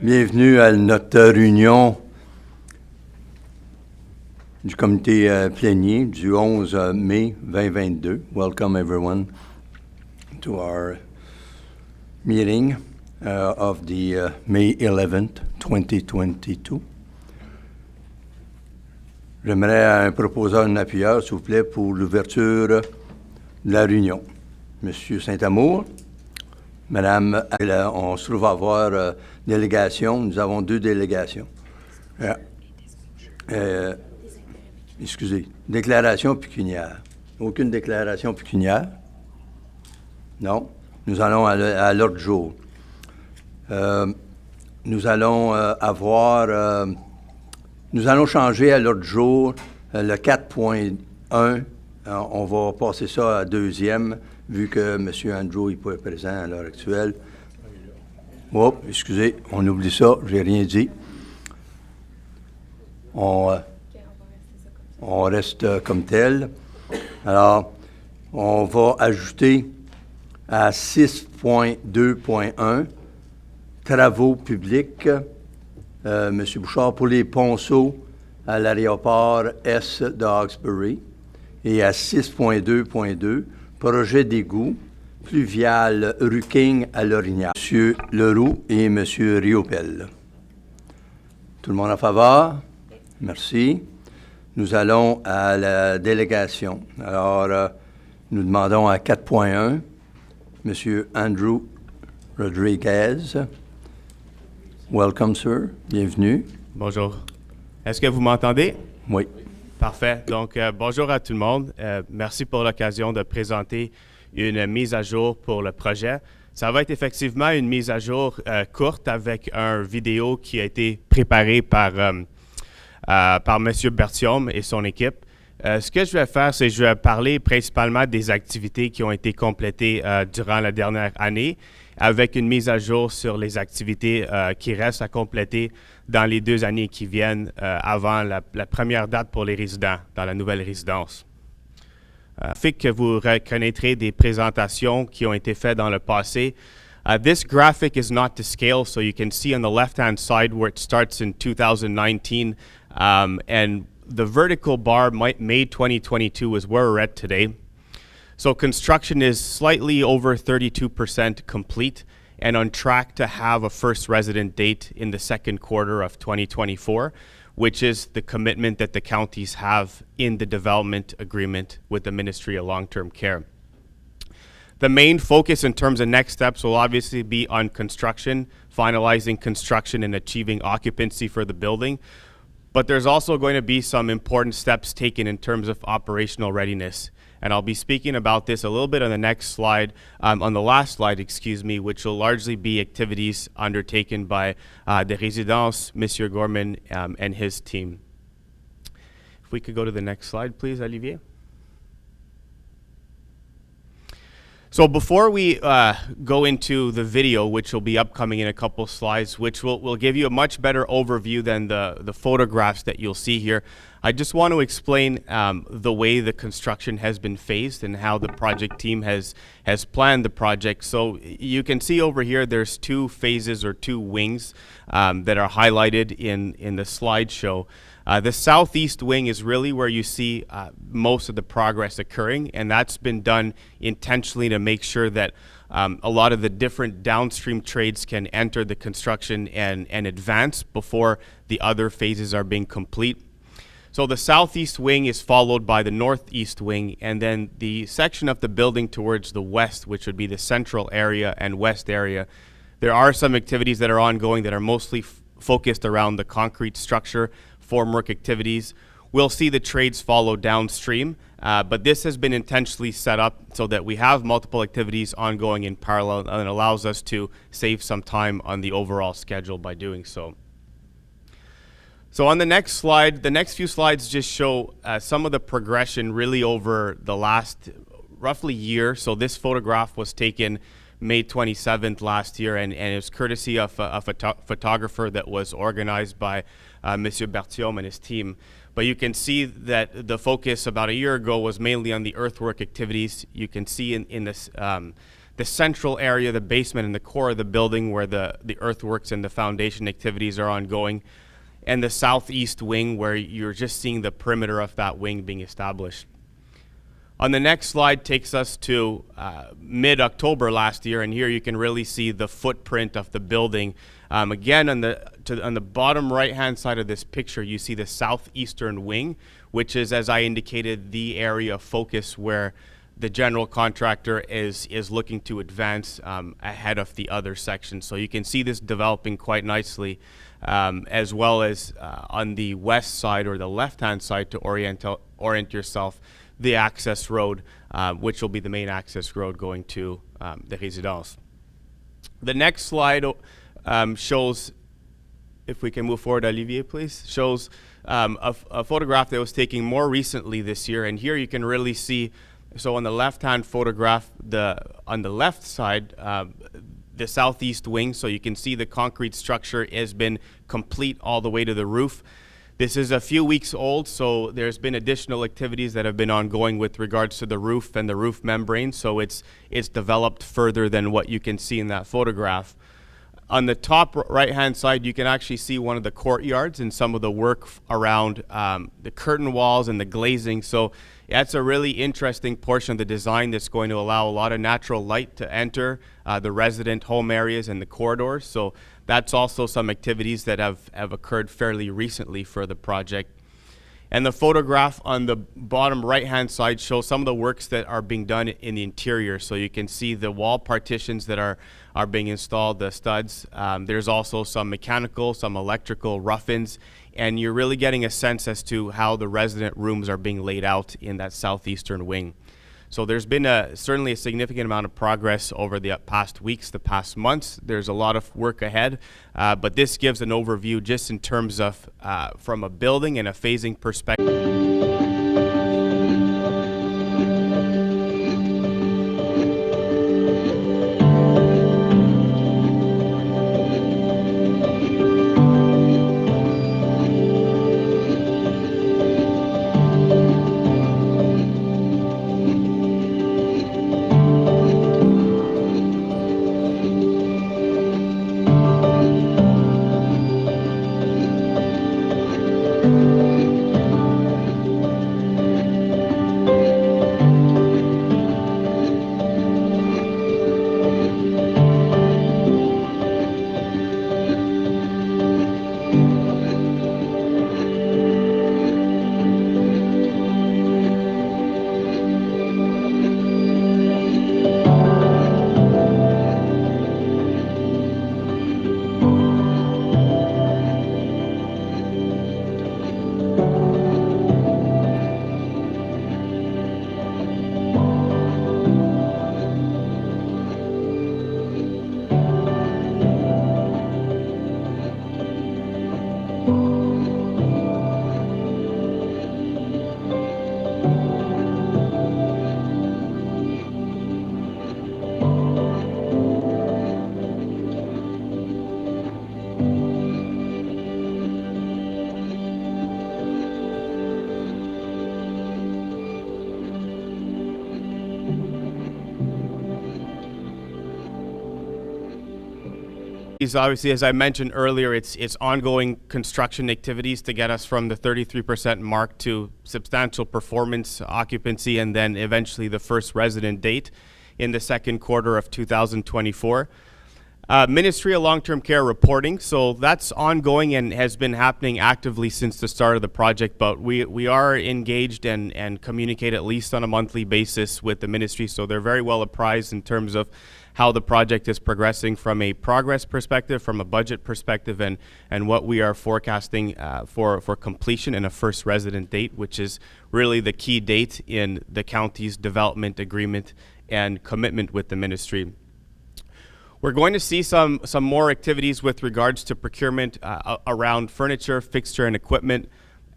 Bienvenue à notre réunion du comité plénier du 11 mai 2022. Welcome everyone to our meeting of the May 11th, 2022. J'aimerais proposer un appuyeur, s'il vous plaît, pour l'ouverture de la réunion. Monsieur Saint-Amour. Madame, on se trouve à avoir délégation. Nous avons deux délégations. Excusez, déclaration pécuniaire. Aucune déclaration pécuniaire? Non. Nous allons à l'ordre du jour. Nous allons nous allons changer à l'ordre du jour le 4.1. On va passer ça à deuxième, vu que M. Andrew n'est pas présent à l'heure actuelle. Oh, excusez, on oublie ça, j'ai rien dit. On reste comme tel. Alors, on va ajouter à 6.2.1, travaux publics, M. Bouchard, pour les ponceaux à l'aéroport S de Hawkesbury. Et à 6.2.2, projet d'égout pluvial rue King à Lorignac. M. Leroux et M. Riopel. Tout le monde en faveur? Merci. Nous allons à la délégation. Alors, nous demandons à 4.1, M. Andrew Rodriguez. Welcome, sir. Bienvenue. Bonjour. Est-ce que vous m'entendez? Oui. Parfait. Donc, bonjour à tout le monde. Merci pour l'occasion de présenter une mise à jour pour le projet. Ça va être effectivement une mise à jour courte avec une vidéo qui a été préparée par M. Bertium et son équipe. Ce que je vais faire, c'est que je vais parler principalement des activités qui ont été complétées durant la dernière année, avec une mise à jour sur les activités qui restent à compléter dans les 2 années qui viennent avant la première date pour les résidents dans la nouvelle résidence. Fait que vous reconnaîtrez des présentations qui ont été faites dans le passé. This graphic is not to scale, so you can see on the left-hand side where it starts in 2019, and the vertical bar, May 2022, is where we're at today. So construction is slightly over 32% complete and on track to have a first resident date in the second quarter of 2024, which is the commitment that the counties have in the development agreement with the Ministry of Long-Term Care. The main focus in terms of next steps will obviously be on construction, finalizing construction and achieving occupancy for the building. But there's also going to be some important steps taken in terms of operational readiness. And I'll be speaking about this a little bit on the next slide, on the last slide, excuse me, which will largely be activities undertaken by the Résidence, Monsieur Gorman, and his team. If we could go to the next slide, please, Olivier. So before we go into the video, which will be upcoming in a couple slides, which will give you a much better overview than the photographs that you'll see here, I just want to explain the way the construction has been phased and how the project team has planned the project. So you can see over here there's 2 phases or 2 wings that are highlighted in the slideshow. The southeast wing is really where you see most of the progress occurring, and that's been done intentionally to make sure that a lot of the different downstream trades can enter the construction and advance before the other phases are being complete. So the southeast wing is followed by the northeast wing, and then the section of the building towards the west, which would be the central area and west area. There are some activities that are ongoing that are mostly focused around the concrete structure, formwork activities. We'll see the trades follow downstream, but this has been intentionally set up so that we have multiple activities ongoing in parallel, and it allows us to save some time on the overall schedule by doing so. So on the next slide, the next few slides just show some of the progression really over the last roughly year. So this photograph was taken May 27th last year, and it was courtesy of a photographer that was organized by Monsieur Bertium and his team. But you can see that the focus about a year ago was mainly on the earthwork activities. You can see in this the central area, the basement and the core of the building where the earthworks and the foundation activities are ongoing, and the southeast wing where you're just seeing the perimeter of that wing being established. On the next slide takes us to mid-October last year, and here you can really see the footprint of the building. Again, on the bottom right-hand side of this picture, you see the southeastern wing, which is, as I indicated, the area of focus where the general contractor is looking to advance ahead of the other sections. So you can see this developing quite nicely, as well as on the west side or the left-hand side to orient yourself, the access road, which will be the main access road going to the résidence. The next slide shows, if we can move forward, Olivier, please, shows a photograph that was taken more recently this year. And here you can really see, so on the left-hand photograph, on the left side, the southeast wing, so you can see the concrete structure has been complete all the way to the roof. This is a few weeks old, so there's been additional activities that have been ongoing with regards to the roof and the roof membrane, so it's developed further than what you can see in that photograph. On the top right-hand side, you can actually see one of the courtyards and some of the work around the curtain walls and the glazing. So that's a really interesting portion of the design that's going to allow a lot of natural light to enter the resident home areas and the corridors. So that's also some activities that have occurred fairly recently for the project. And the photograph on the bottom right-hand side shows some of the works that are being done in the interior. So you can see the wall partitions that are being installed, the studs. There's also some mechanical, some electrical rough-ins, and you're really getting a sense as to how the resident rooms are being laid out in that southeastern wing. So there's been certainly a significant amount of progress over the past weeks, the past months. There's a lot of work ahead, but this gives an overview just in terms of from a building and a phasing perspective. Obviously, as I mentioned earlier, it's ongoing construction activities to get us from the 33% mark to substantial performance, occupancy, and then eventually the first resident date in the second quarter of 2024. Ministry of Long-Term Care reporting, so that's ongoing and has been happening actively since the start of the project, but we are engaged and communicate at least on a monthly basis with the ministry, so they're very well apprised in terms of how the project is progressing from a progress perspective, from a budget perspective, and what we are forecasting for completion and a first resident date, which is really the key date in the county's development agreement and commitment with the ministry. We're going to see some more activities with regards to procurement around furniture, fixture, and equipment,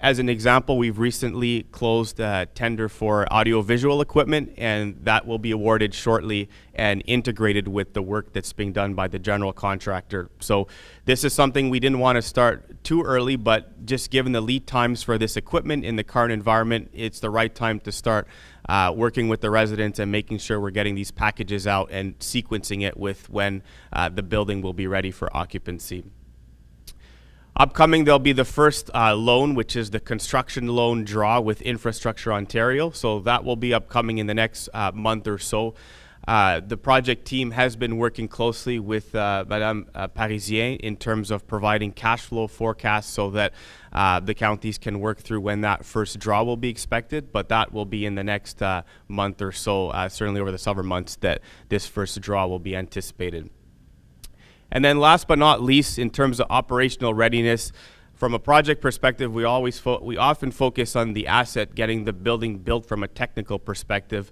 As an example, we've recently closed a tender for audiovisual equipment, and that will be awarded shortly and integrated with the work that's being done by the general contractor. So this is something we didn't want to start too early, but just given the lead times for this equipment in the current environment, it's the right time to start working with the residents and making sure we're getting these packages out and sequencing it with when the building will be ready for occupancy. Upcoming, there'll be the first loan, which is the construction loan draw with Infrastructure Ontario. So that will be upcoming in the next month or so. The project team has been working closely with Madame Parisien in terms of providing cash flow forecasts so that the counties can work through when that first draw will be expected, but that will be in the next month or so, certainly over the summer months, that this first draw will be anticipated. And then last but not least, in terms of operational readiness, from a project perspective, we often focus on the asset, getting the building built from a technical perspective.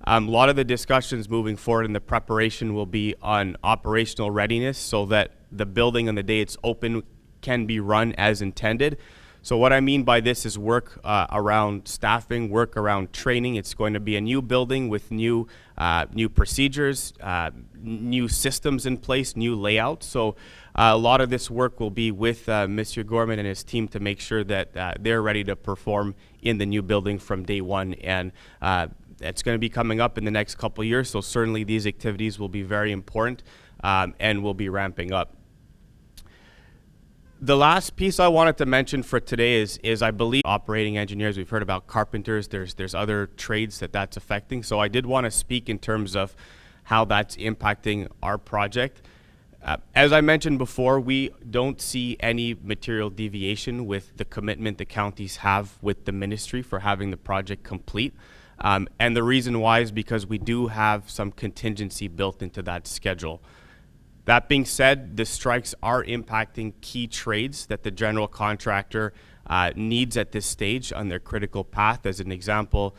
A lot of the discussions moving forward in the preparation will be on operational readiness so that the building on the day it's open can be run as intended. So what I mean by this is work around staffing, work around training. It's going to be a new building with new procedures, new systems in place, new layouts. So a lot of this work will be with Monsieur Gorman and his team to make sure that they're ready to perform in the new building from day one. And it's going to be coming up in the next couple of years. So certainly these activities will be very important and will be ramping up. The last piece I wanted to mention for today is I believe operating engineers. We've heard about carpenters. There's other trades that's affecting. So I did want to speak in terms of how that's impacting our project. As I mentioned before, we don't see any material deviation with the commitment the counties have with the ministry for having the project complete. And the reason why is because we do have some contingency built into that schedule. That being said, the strikes are impacting key trades that the general contractor needs at this stage on their critical path. As an example,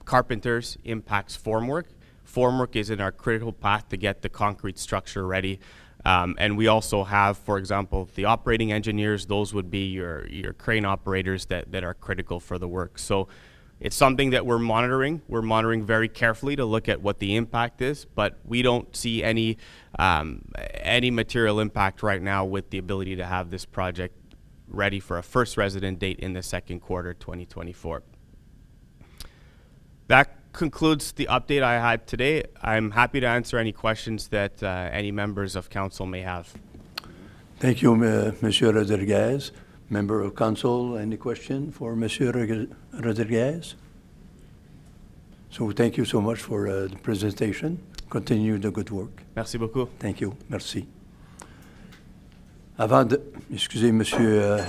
carpenters impacts formwork. Formwork is in our critical path to get the concrete structure ready. And we also have, for example, the operating engineers. Those would be your crane operators that are critical for the work. So it's something that we're monitoring. We're monitoring very carefully to look at what the impact is, but we don't see any material impact right now with the ability to have this project ready for a first resident date in the second quarter 2024. That concludes the update I had today. I'm happy to answer any questions that any members of council may have. Thank you, Monsieur Rodriguez. Member of Council, any question for Monsieur Rodriguez? So thank you so much for the presentation. Continue the good work. Merci beaucoup. Thank you. Merci. Avant de... Excusez, Monsieur...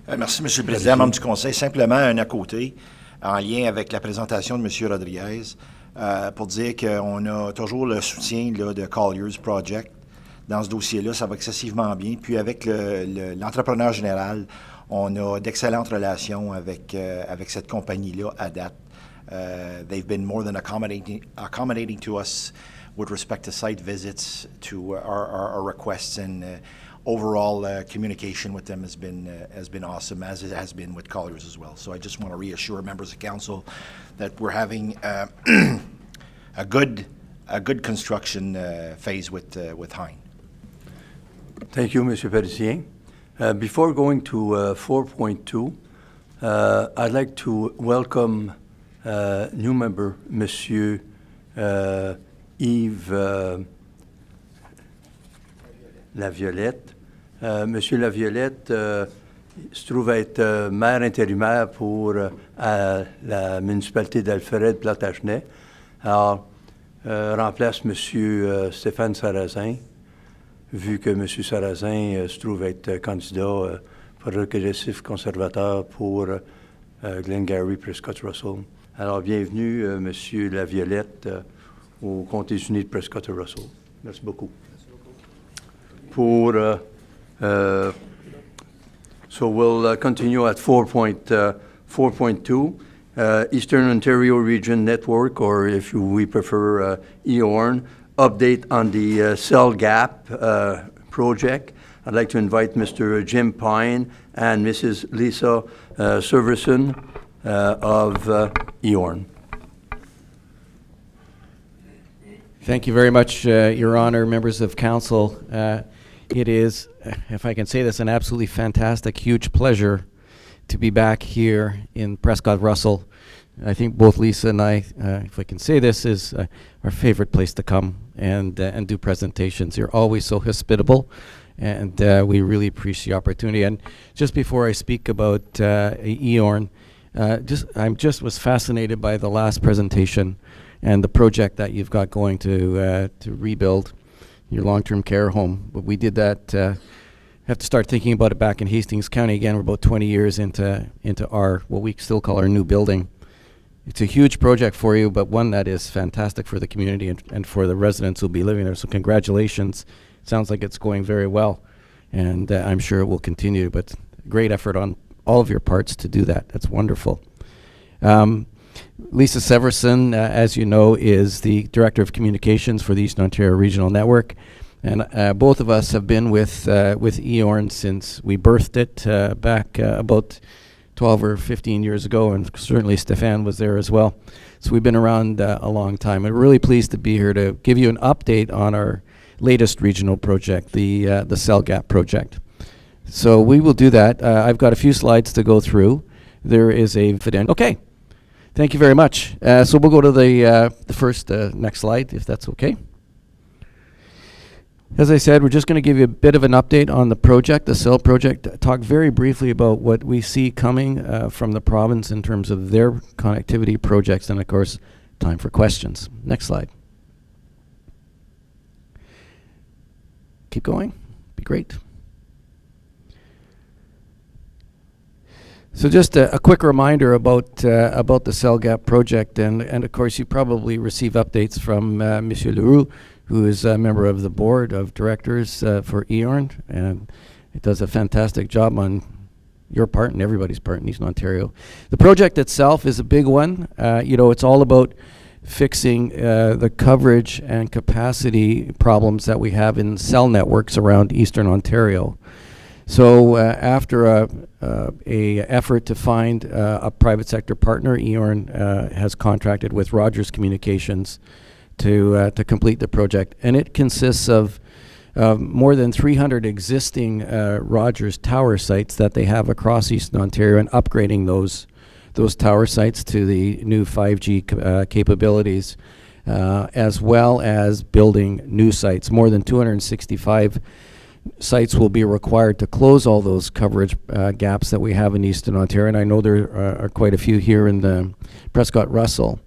Merci, Monsieur le Président, membre du Conseil. Simplement un à côté, en lien avec la présentation de Monsieur Rodriguez, pour dire qu'on a toujours le soutien là, de Colliers Project. Dans ce dossier-là, ça va excessivement bien. Puis avec l'entrepreneur général, on a d'excellentes relations avec cette compagnie-là à date. They've been more than accommodating to us with respect to site visits, to our requests, and overall communication with them has been awesome, as it has been with Colliers as well. So I just want to reassure members of council that we're having a good construction phase with Hein. Thank you, Mr. Parisien. Before going to 4.2, I'd like to welcome new member, Monsieur Yves Laviolette. Monsieur Laviolette se trouve être maire intérimaire pour la municipalité d'Alfred-Plantagenet. Alors, remplace Monsieur Stéphane Sarrazin, vu que M. Sarrazin se trouve être candidat progressif conservateur pour Glengarry Prescott-Russell. Alors, bienvenue, M. Laviolette, aux Comtés unis de Prescott-Russell. Merci beaucoup. So we'll continue at 4.2, Eastern Ontario Region Network, or if we prefer, EORN. Update on the Cell Gap project. I'd like to invite Mr. Jim Pine and Mrs. Lisa Severson of EORN. Thank you very much, Your Honor, members of council. It is, if I can say this, an absolutely fantastic, huge pleasure to be back here in Prescott-Russell. I think both Lisa and I, if I can say this, is our favorite place to come and do presentations. You're always so hospitable, and we really appreciate the opportunity. And just before I speak about EORN, I just was fascinated by the last presentation and the project that you've got going to rebuild your long-term care home. But we did that. Have to start thinking about it back in Hastings County again. We're about 20 years into our what we still call our new building. It's a huge project for you, but one that is fantastic for the community and for the residents who'll be living there. So congratulations. Sounds like it's going very well, and I'm sure it will continue. But great effort on all of your parts to do that. That's wonderful. Lisa Severson, as you know, is the Director of Communications for the Eastern Ontario Regional Network. And both of us have been with EORN since we birthed it back about 12 or 15 years ago, and certainly Stefan was there as well. So we've been around a long time. I'm really pleased to be here to give you an update on our latest regional project, the Cell Gap project. So we will do that. I've got a few slides to go through. There is a okay. Thank you very much. So we'll go to the first next slide, if that's okay. As I said, we're just going to give you a bit of an update on the project, the Cell project, talk very briefly about what we see coming from the province in terms of their connectivity projects, and of course, time for questions. Next slide. Keep going. Be great. So just a quick reminder about the Cell Gap project, and of course you probably receive updates from Monsieur Leroux, who is a member of the board of directors for EORN, and it does a fantastic job on your part and everybody's part in Eastern Ontario. The project itself is a big one. It's all about fixing the coverage and capacity problems that we have in cell networks around Eastern Ontario. So after a effort to find a private sector partner, EORN has contracted with Rogers Communications to complete the project, and it consists of more than 300 existing Rogers tower sites that they have across Eastern Ontario, and upgrading those tower sites to the new 5G capabilities, as well as building new sites. More than 265 sites will be required to close all those coverage gaps that we have in Eastern Ontario, and I know there are quite a few here in the Prescott-Russell.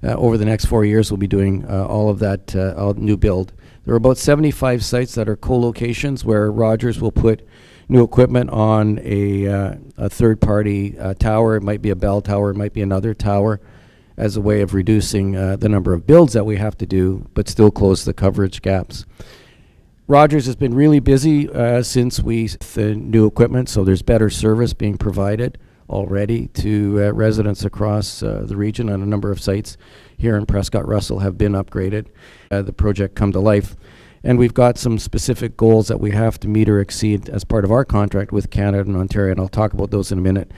Over the next 4 years, we'll be doing all of that new build. There are about 75 sites that are co-locations where Rogers will put new equipment on a third-party tower. It might be a bell tower, it might be another tower, as a way of reducing the number of builds that we have to do, but still close the coverage gaps. Rogers has been really busy since the new equipment, so there's better service being provided already to residents across the region, and a number of sites here in Prescott-Russell have been upgraded. The project come to life, and we've got some specific goals that we have to meet or exceed as part of our contract with Canada and Ontario, and I'll talk about those in a minute.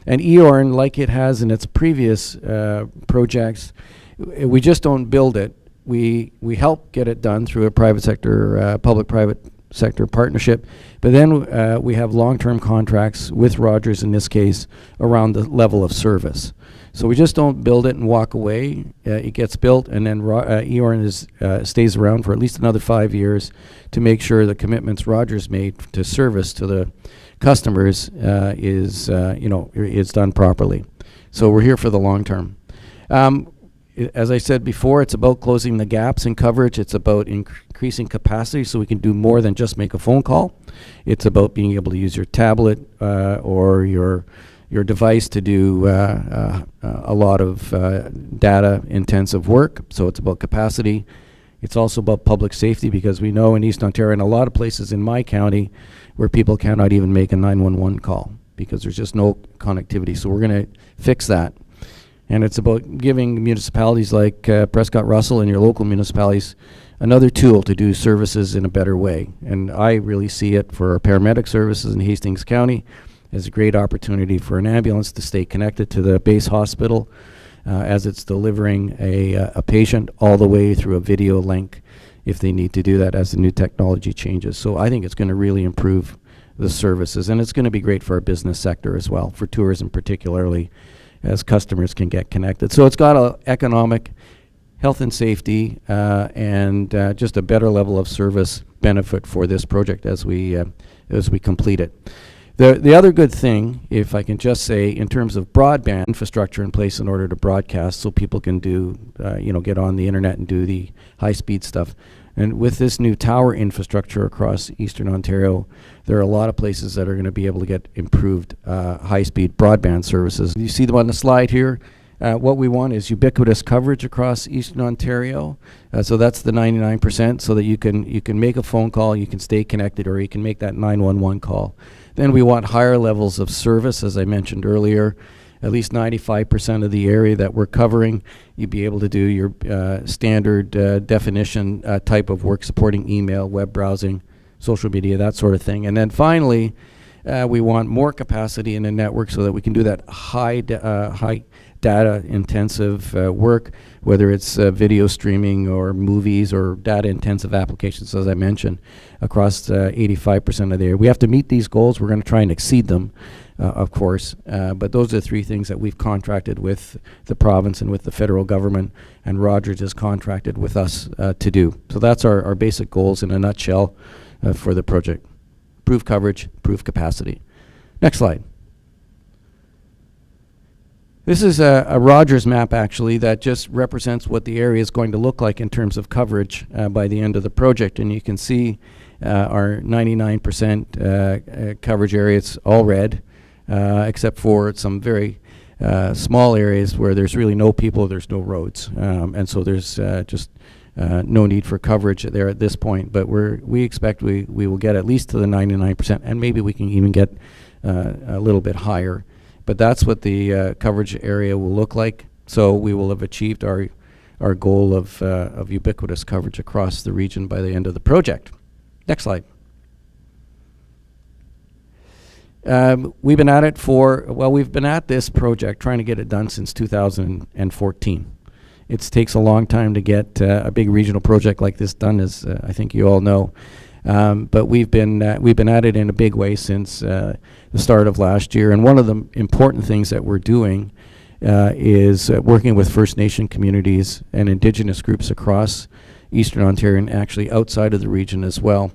And EORN, like it has in its previous projects, we just don't build it. We help get it done through a private sector, public-private sector partnership, but then we have long-term contracts with Rogers in this case around the level of service. So we just don't build it and walk away. It gets built, and then EORN stays around for at least another 5 years to make sure the commitments Rogers made to service to the customers is done properly. So we're here for the long term. As I said before, it's about closing the gaps in coverage. It's about increasing capacity so we can do more than just make a phone call. It's about being able to use your tablet or your device to do a lot of data-intensive work. So it's about capacity. It's also about public safety, because we know in East Ontario and a lot of places in my county where people cannot even make a 911 call because there's just no connectivity. So we're going to fix that. And it's about giving municipalities like Prescott-Russell and your local municipalities another tool to do services in a better way. And I really see it for our paramedic services in Hastings County as a great opportunity for an ambulance to stay connected to the base hospital as it's delivering a patient all the way through a video link if they need to do that as the new technology changes. So I think it's going to really improve the services, and it's going to be great for our business sector as well, for tourism particularly, as customers can get connected. So it's got a economic, health and safety, and just a better level of service benefit for this project as we complete it. The other good thing, if I can just say, in terms of broadband infrastructure in place in order to broadcast, so people can do, get on the internet and do the high-speed stuff. And with this new tower infrastructure across Eastern Ontario, there are a lot of places that are going to be able to get improved high-speed broadband services. You see them on the slide here. What we want is ubiquitous coverage across Eastern Ontario. So that's the 99%, so that you can make a phone call, you can stay connected, or you can make that 911 call. Then we want higher levels of service, as I mentioned earlier. At least 95% of the area that we're covering, you'd be able to do your standard definition type of work, supporting email, web browsing, social media, that sort of thing. And then finally, we want more capacity in the network so that we can do that high data intensive work, whether it's video streaming or movies or data intensive applications, as I mentioned, across 85% of the area. We have to meet these goals. We're going to try and exceed them, of course, but those are the three things that we've contracted with the province and with the federal government, and Rogers has contracted with us to do. So that's our basic goals in a nutshell for the project. Improve coverage, improve capacity. Next slide. This is a Rogers map, actually, that just represents what the area is going to look like in terms of coverage by the end of the project. And you can see our 99% coverage area. It's all red, except for some very small areas where there's really no people, there's no roads. And so there's just no need for coverage there at this point. But we expect we will get at least to the 99%, and maybe we can even get a little bit higher. But that's what the coverage area will look like. So we will have achieved our goal of ubiquitous coverage across the region by the end of the project. Next slide. We've been at this project, trying to get it done since 2014. It takes a long time to get a big regional project like this done, as I think you all know. But we've been at it in a big way since the start of last year. And one of the important things that we're doing is working with First Nation communities and Indigenous groups across Eastern Ontario, and actually outside of the region as well,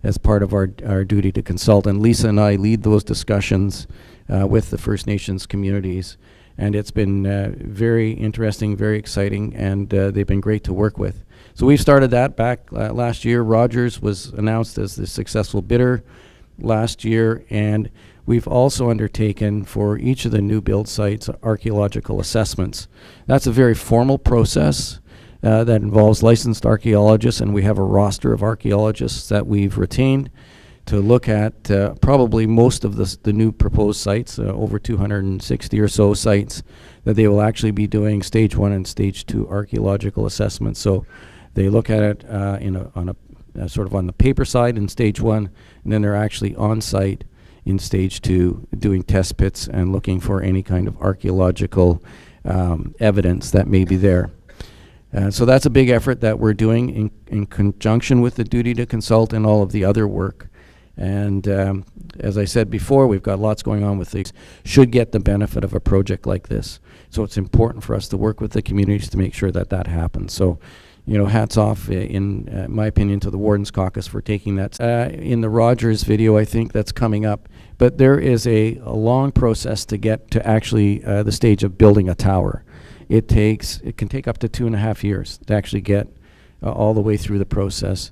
as part of our duty to consult. And Lisa and I lead those discussions with the First Nations communities. And it's been very interesting, very exciting, and they've been great to work with. So we've started that back last year. Rogers was announced as the successful bidder last year, and we've also undertaken for each of the new build sites archaeological assessments. That's a very formal process that involves licensed archaeologists, and we have a roster of archaeologists that we've retained to look at probably most of the new proposed sites, over 260 or so sites, that they will actually be doing stage 1 and stage 2 archaeological assessments. So they look at it on the paper side in stage 1, and then they're actually on site in stage 2 doing test pits and looking for any kind of archaeological evidence that may be there. So that's a big effort that we're doing in conjunction with the duty to consult and all of the other work. And as I said before, we've got lots going on with these. Should get the benefit of a project like this. So it's important for us to work with the communities to make sure that that happens. So, hats off, in my opinion, to the Warden's Caucus for taking that. In the Rogers video, I think that's coming up. But there is a long process to get to actually the stage of building a tower. It can take up to 2.5 years to actually get all the way through the process.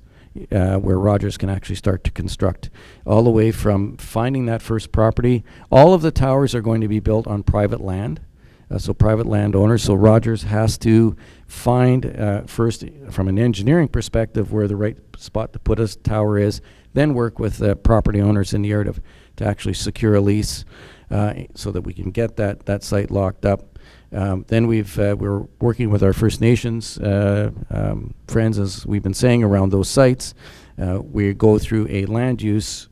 Where Rogers can actually start to construct, all the way from finding that first property. All of the towers are going to be built on private land, so private landowners. So Rogers has to find first, from an engineering perspective, where the right spot to put a tower is, then work with property owners in the area to actually secure a lease so that we can get that site locked up. Then we're working with our First Nations friends, as we've been saying, around those sites. We go through a land use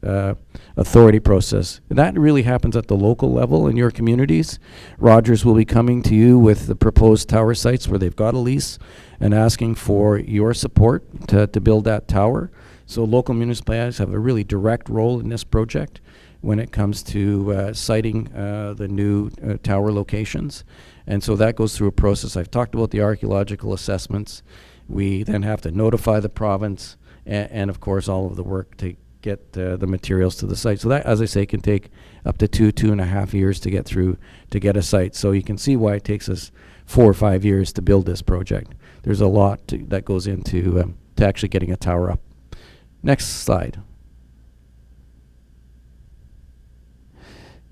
authority process. That really happens at the local level in your communities. Rogers will be coming to you with the proposed tower sites where they've got a lease and asking for your support to build that tower. So local municipalities have a really direct role in this project when it comes to siting the new tower locations. And so that goes through a process. I've talked about the archaeological assessments. We then have to notify the province and of course all of the work to get the materials to the site. So that, as I say, can take up to 2.5 years to get through to get a site. So you can see why it takes us 4 or 5 years to build this project. There's a lot that goes into to actually getting a tower up. Next slide.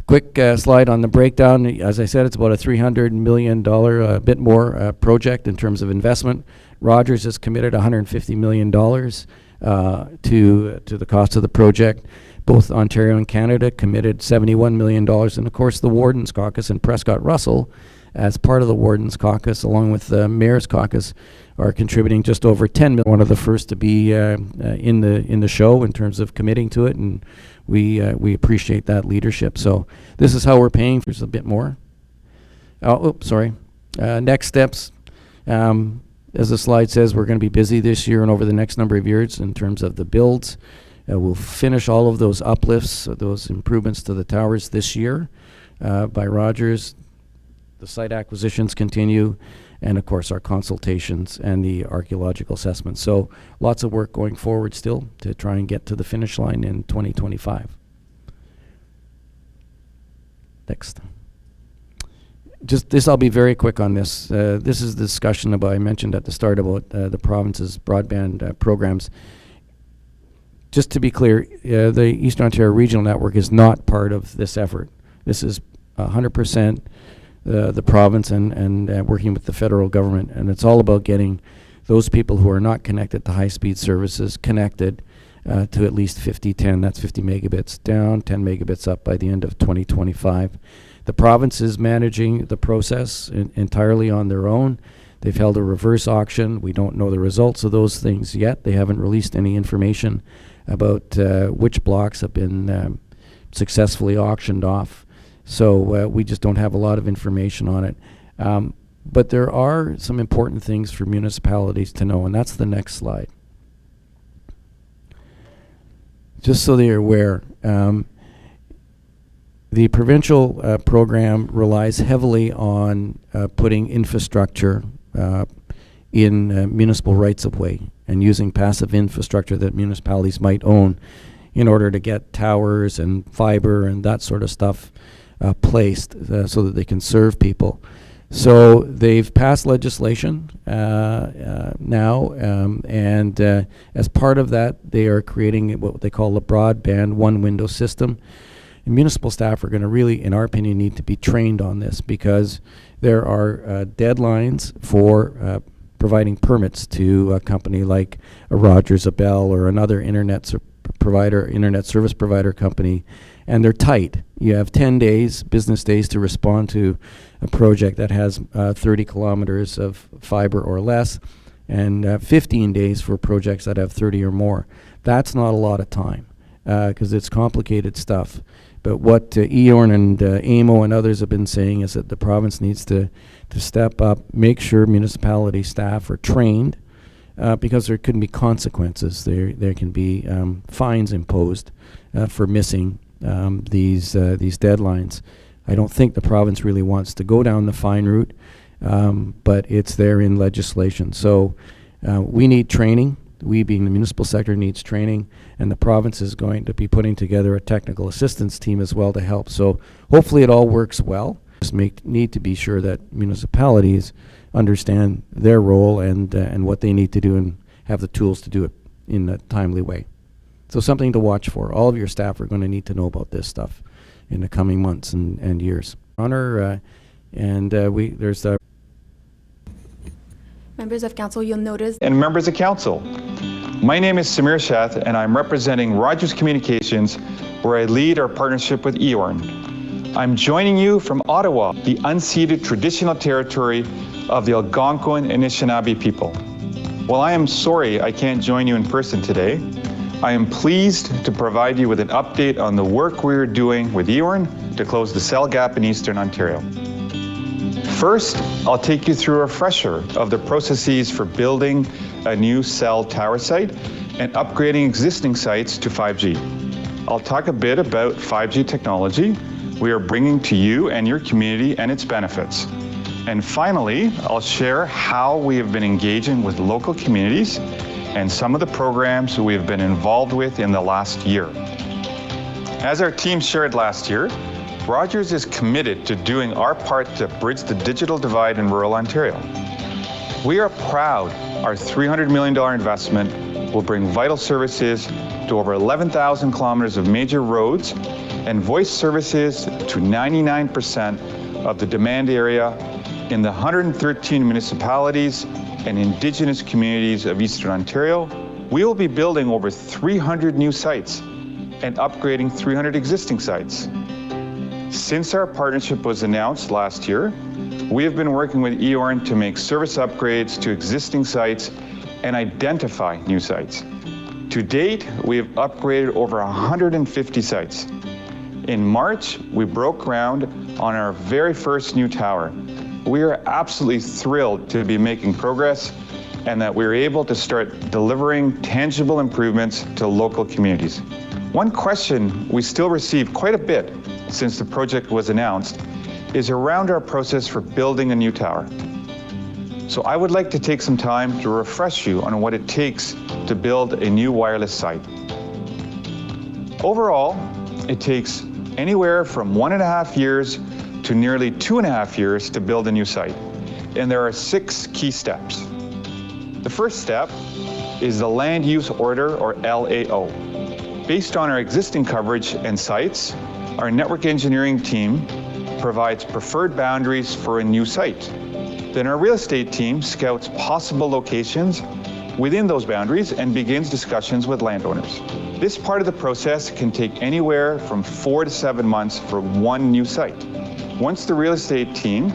Quick slide on the breakdown. As I said, it's about a $300 million, a bit more, project in terms of investment. Rogers has committed $150 million to the cost of the project. Both Ontario and Canada committed $71 million. And of course, the Warden's Caucus and Prescott-Russell, as part of the Warden's Caucus, along with the Mayor's Caucus, are contributing just over $10 million. One of the first to be in the show in terms of committing to it, and we appreciate that leadership. So this is how we're paying for a bit more. Next steps. As the slide says, we're going to be busy this year and over the next number of years in terms of the builds. We'll finish all of those uplifts, those improvements to the towers this year by Rogers. The site acquisitions continue, and of course our consultations and the archaeological assessments. So lots of work going forward still to try and get to the finish line in 2025. Next. Just this, I'll be very quick on this. This is the discussion about I mentioned at the start about the province's broadband programs. Just to be clear, the Eastern Ontario Regional Network is not part of this effort. This is 100% the province and working with the federal government, and it's all about getting those people who are not connected to high-speed services connected to at least 5010. That's 50 megabits down, 10 megabits up by the end of 2025. The province is managing the process entirely on their own. They've held a reverse auction. We don't know the results of those things yet. They haven't released any information about which blocks have been successfully auctioned off. So we just don't have a lot of information on it. But there are some important things for municipalities to know, and that's the next slide. Just so they're aware, the provincial program relies heavily on putting infrastructure in municipal rights-of-way and using passive infrastructure that municipalities might own in order to get towers and fiber and that sort of stuff placed so that they can serve people. So they've passed legislation now, and as part of that, they are creating what they call the broadband one-window system. And municipal staff are going to really, in our opinion, need to be trained on this because there are deadlines for providing permits to a company like a Rogers, a Bell, or another internet service provider company, and they're tight. You have 10 days, business days, to respond to a project that has 30 kilometers of fiber or less, and 15 days for projects that have 30 or more. That's not a lot of time because it's complicated stuff. But what EORN and AMO and others have been saying is that the province needs to step up, make sure municipality staff are trained, because there could be consequences. There can be fines imposed for missing these deadlines. I don't think the province really wants to go down the fine route, but it's there in legislation. So we need training. We, being the municipal sector, needs training, and the province is going to be putting together a technical assistance team as well to help. So hopefully it all works well. Just need to be sure that municipalities understand their role and what they need to do and have the tools to do it in a timely way. So something to watch for. All of your staff are going to need to know about this stuff in the coming months and years. Honor, there's the Members of Council, you'll notice. And members of Council, my name is Samir Shath, and I'm representing Rogers Communications, where I lead our partnership with EORN. I'm joining you from Ottawa, the unceded traditional territory of the Algonquin and Anishinaabe people. While I am sorry I can't join you in person today, I am pleased to provide you with an update on the work we are doing with EORN to close the cell gap in Eastern Ontario. First, I'll take you through a refresher of the processes for building a new cell tower site and upgrading existing sites to 5G. I'll talk a bit about 5G technology we are bringing to you and your community and its benefits. And finally, I'll share how we have been engaging with local communities and some of the programs we have been involved with in the last year. As our team shared last year, Rogers is committed to doing our part to bridge the digital divide in rural Ontario. We are proud our $300 million investment will bring vital services to over 11,000 kilometers of major roads and voice services to 99% of the demand area in the 113 municipalities and Indigenous communities of Eastern Ontario. We will be building over 300 new sites and upgrading 300 existing sites. Since our partnership was announced last year, we have been working with EORN to make service upgrades to existing sites and identify new sites. To date, we have upgraded over 150 sites. In March, we broke ground on our very first new tower. We are absolutely thrilled to be making progress and that we are able to start delivering tangible improvements to local communities. One question we still receive quite a bit since the project was announced is around our process for building a new tower. So I would like to take some time to refresh you on what it takes to build a new wireless site. Overall, it takes anywhere from 1.5 years to nearly 2.5 years to build a new site. And there are 6 key steps. The first step is the Land Use Order, or LAO. Based on our existing coverage and sites, our network engineering team provides preferred boundaries for a new site. Then our real estate team scouts possible locations within those boundaries and begins discussions with landowners. This part of the process can take anywhere from 4 to 7 months for one new site. Once the real estate team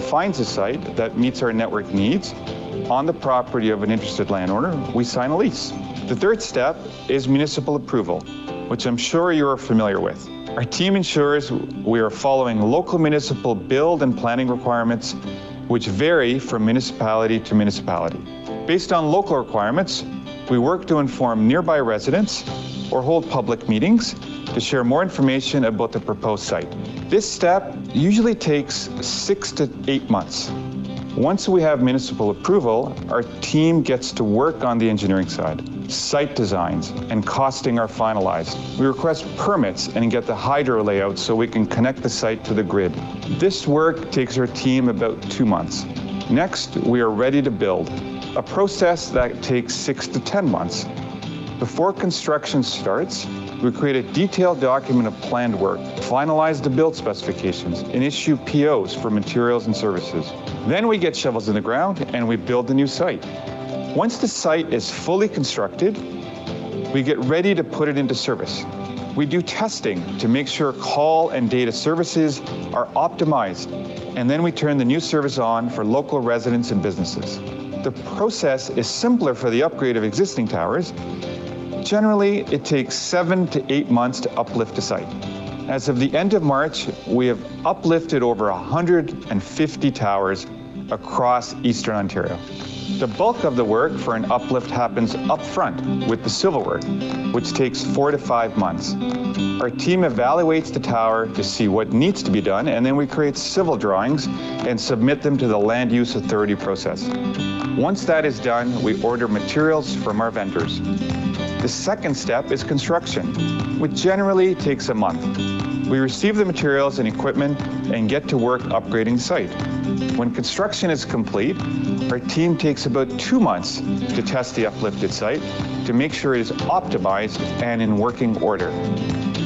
finds a site that meets our network needs on the property of an interested landowner, we sign a lease. The third step is municipal approval, which I'm sure you're familiar with. Our team ensures we are following local municipal build and planning requirements, which vary from municipality to municipality. Based on local requirements, we work to inform nearby residents or hold public meetings to share more information about the proposed site. This step usually takes 6 to 8 months. Once we have municipal approval, our team gets to work on the engineering side. Site designs and costing are finalized. We request permits and get the hydro layout so we can connect the site to the grid. This work takes our team about 2 months. Next, we are ready to build, a process that takes 6 to 10 months. Before construction starts, we create a detailed document of planned work, finalize the build specifications, and issue POs for materials and services. Then we get shovels in the ground and we build the new site. Once the site is fully constructed, we get ready to put it into service. We do testing to make sure call and data services are optimized, and then we turn the new service on for local residents and businesses. The process is simpler for the upgrade of existing towers. Generally, it takes 7 to 8 months to uplift a site. As of the end of March, we have uplifted over 150 towers across Eastern Ontario. The bulk of the work for an uplift happens up front with the civil work, which takes 4 to 5 months. Our team evaluates the tower to see what needs to be done, and then we create civil drawings and submit them to the Land Use Authority process. Once that is done, we order materials from our vendors. The second step is construction, which generally takes a month. We receive the materials and equipment and get to work upgrading the site. When construction is complete, our team takes about 2 months to test the uplifted site to make sure it is optimized and in working order.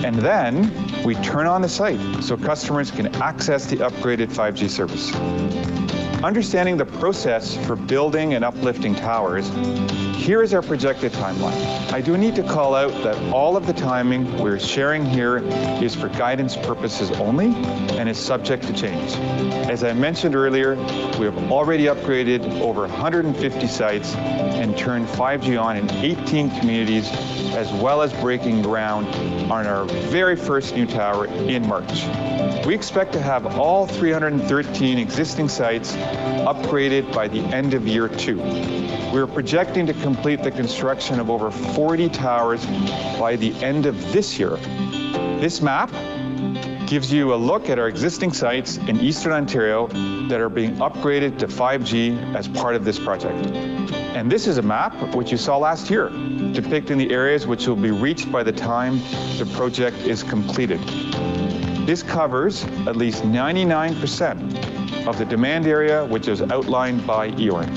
And then we turn on the site so customers can access the upgraded 5G service. Understanding the process for building and uplifting towers Here is our projected timeline. I do need to call out that all of the timing we're sharing here is for guidance purposes only and is subject to change. As I mentioned earlier, we have already upgraded over 150 sites and turned 5G on in 18 communities, as well as breaking ground on our very first new tower in March. We expect to have all 313 existing sites upgraded by the end of year 2. We're projecting to complete the construction of over 40 towers by the end of this year. This map gives you a look at our existing sites in Eastern Ontario that are being upgraded to 5G as part of this project. And this is a map which you saw last year, depicting the areas which will be reached by the time the project is completed. This covers at least 99% of the demand area which is outlined by EORN.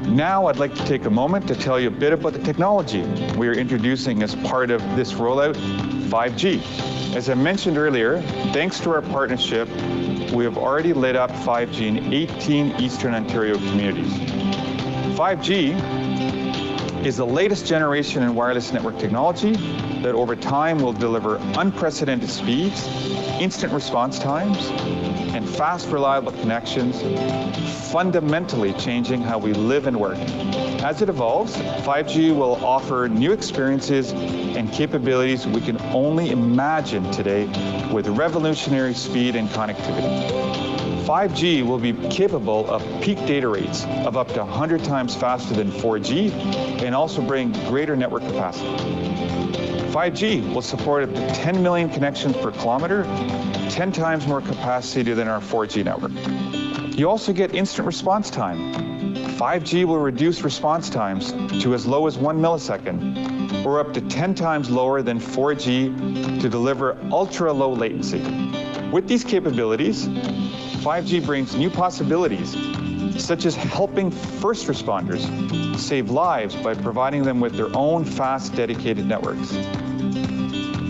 Now I'd like to take a moment to tell you a bit about the technology we are introducing as part of this rollout, 5G. As I mentioned earlier, thanks to our partnership, we have already lit up 5G in 18 Eastern Ontario communities. 5G is the latest generation in wireless network technology that over time will deliver unprecedented speeds, instant response times, and fast, reliable connections, fundamentally changing how we live and work. As it evolves, 5G will offer new experiences and capabilities we can only imagine today with revolutionary speed and connectivity. 5G will be capable of peak data rates of up to 100 times faster than 4G and also bring greater network capacity. 5G will support up to 10 million connections per kilometer, 10 times more capacity than our 4G network. You also get instant response time. 5G will reduce response times to as low as 1 millisecond, or up to 10 times lower than 4G to deliver ultra-low latency. With these capabilities, 5G brings new possibilities, such as helping first responders save lives by providing them with their own fast, dedicated networks.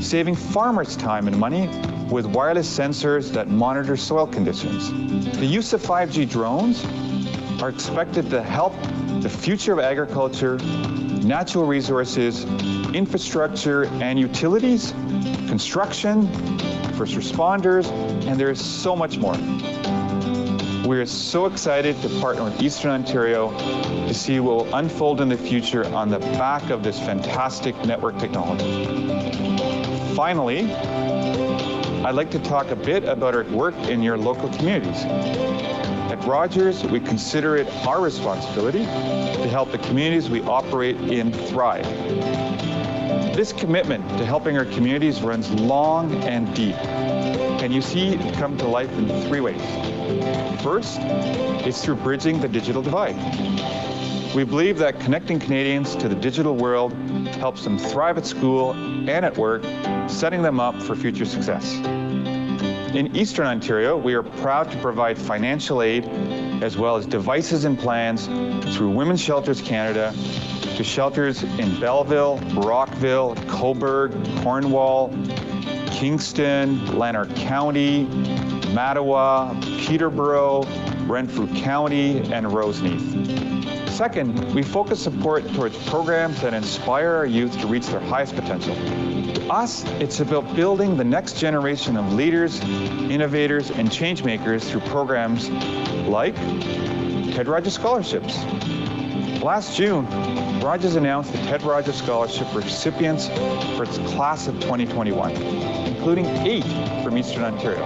Saving farmers time and money with wireless sensors that monitor soil conditions. The use of 5G drones are expected to help the future of agriculture, natural resources, infrastructure and utilities, construction, first responders, and there is so much more. We are so excited to partner with Eastern Ontario to see what will unfold in the future on the back of this fantastic network technology. Finally, I'd like to talk a bit about our work in your local communities. At Rogers, we consider it our responsibility to help the communities we operate in thrive. This commitment to helping our communities runs long and deep, and you see it come to life in 3 ways. First, it's through bridging the digital divide. We believe that connecting Canadians to the digital world helps them thrive at school and at work, setting them up for future success. In Eastern Ontario, we are proud to provide financial aid as well as devices and plans through Women's Shelters Canada to shelters in Belleville, Rockville, Cobourg, Cornwall, Kingston, Lanark County, Mattawa, Peterborough, Renfrew County, and Roseneath. Second, we focus support towards programs that inspire our youth to reach their highest potential. To us, it's about building the next generation of leaders, innovators, and change makers through programs like Ted Rogers Scholarships. Last June, Rogers announced the Ted Rogers Scholarship recipients for its class of 2021, including 8 from Eastern Ontario.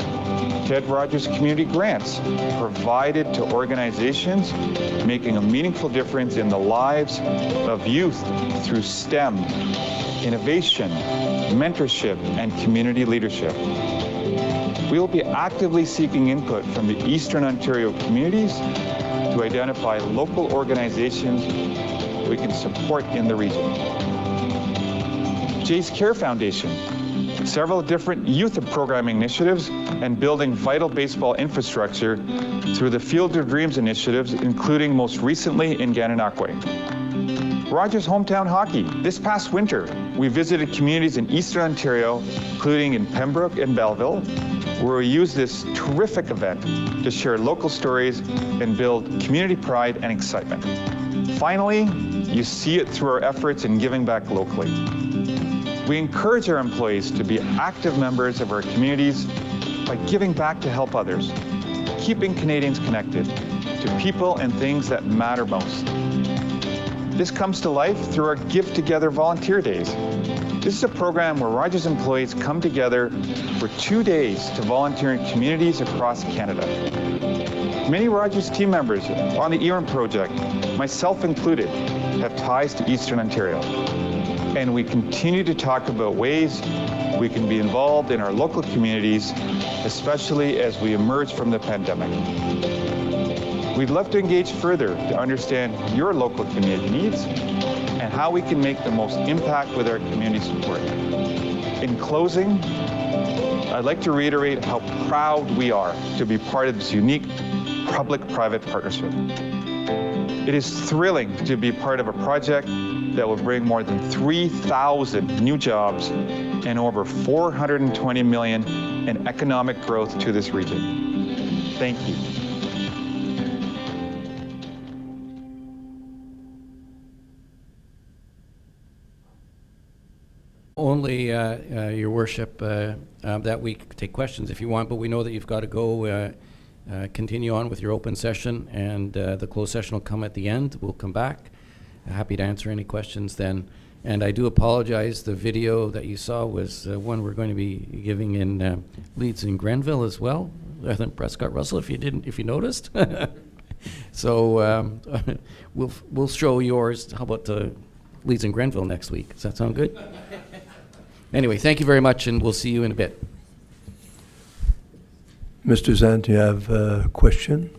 Ted Rogers Community Grants provided to organizations making a meaningful difference in the lives of youth through STEM, innovation, mentorship, and community leadership. We will be actively seeking input from the Eastern Ontario communities to identify local organizations we can support in the region. Jay's Care Foundation, several different youth programming initiatives, and building vital baseball infrastructure through the Field of Dreams initiatives, including most recently in Gananoque. Rogers Hometown Hockey. This past winter, we visited communities in Eastern Ontario, including in Pembroke and Belleville, where we used this terrific event to share local stories and build community pride and excitement. Finally, you see it through our efforts in giving back locally. We encourage our employees to be active members of our communities by giving back to help others, keeping Canadians connected to people and things that matter most. This comes to life through our Give Together Volunteer Days. This is a program where Rogers employees come together for 2 days to volunteer in communities across Canada. Many Rogers team members on the ERM project, myself included, have ties to Eastern Ontario. And we continue to talk about ways we can be involved in our local communities, especially as we emerge from the pandemic. We'd love to engage further to understand your local community needs and how we can make the most impact with our community support. In closing, I'd like to reiterate how proud we are to be part of this unique public-private partnership. It is thrilling to be part of a project that will bring more than 3,000 new jobs and over $420 million in economic growth to this region. Thank you. Only, Your Worship, that we take questions if you want, but we know that you've got to go continue on with your open session, and the closed session will come at the end. We'll come back. Happy to answer any questions then. And I do apologize, the video that you saw was one we're going to be giving in Leeds and Grenville as well, rather than Prescott-Russell, if you noticed. So we'll show yours. How about Leeds and Grenville next week? Does that sound good? Anyway, thank you very much, and we'll see you in a bit. Mr. Zant, you have a question?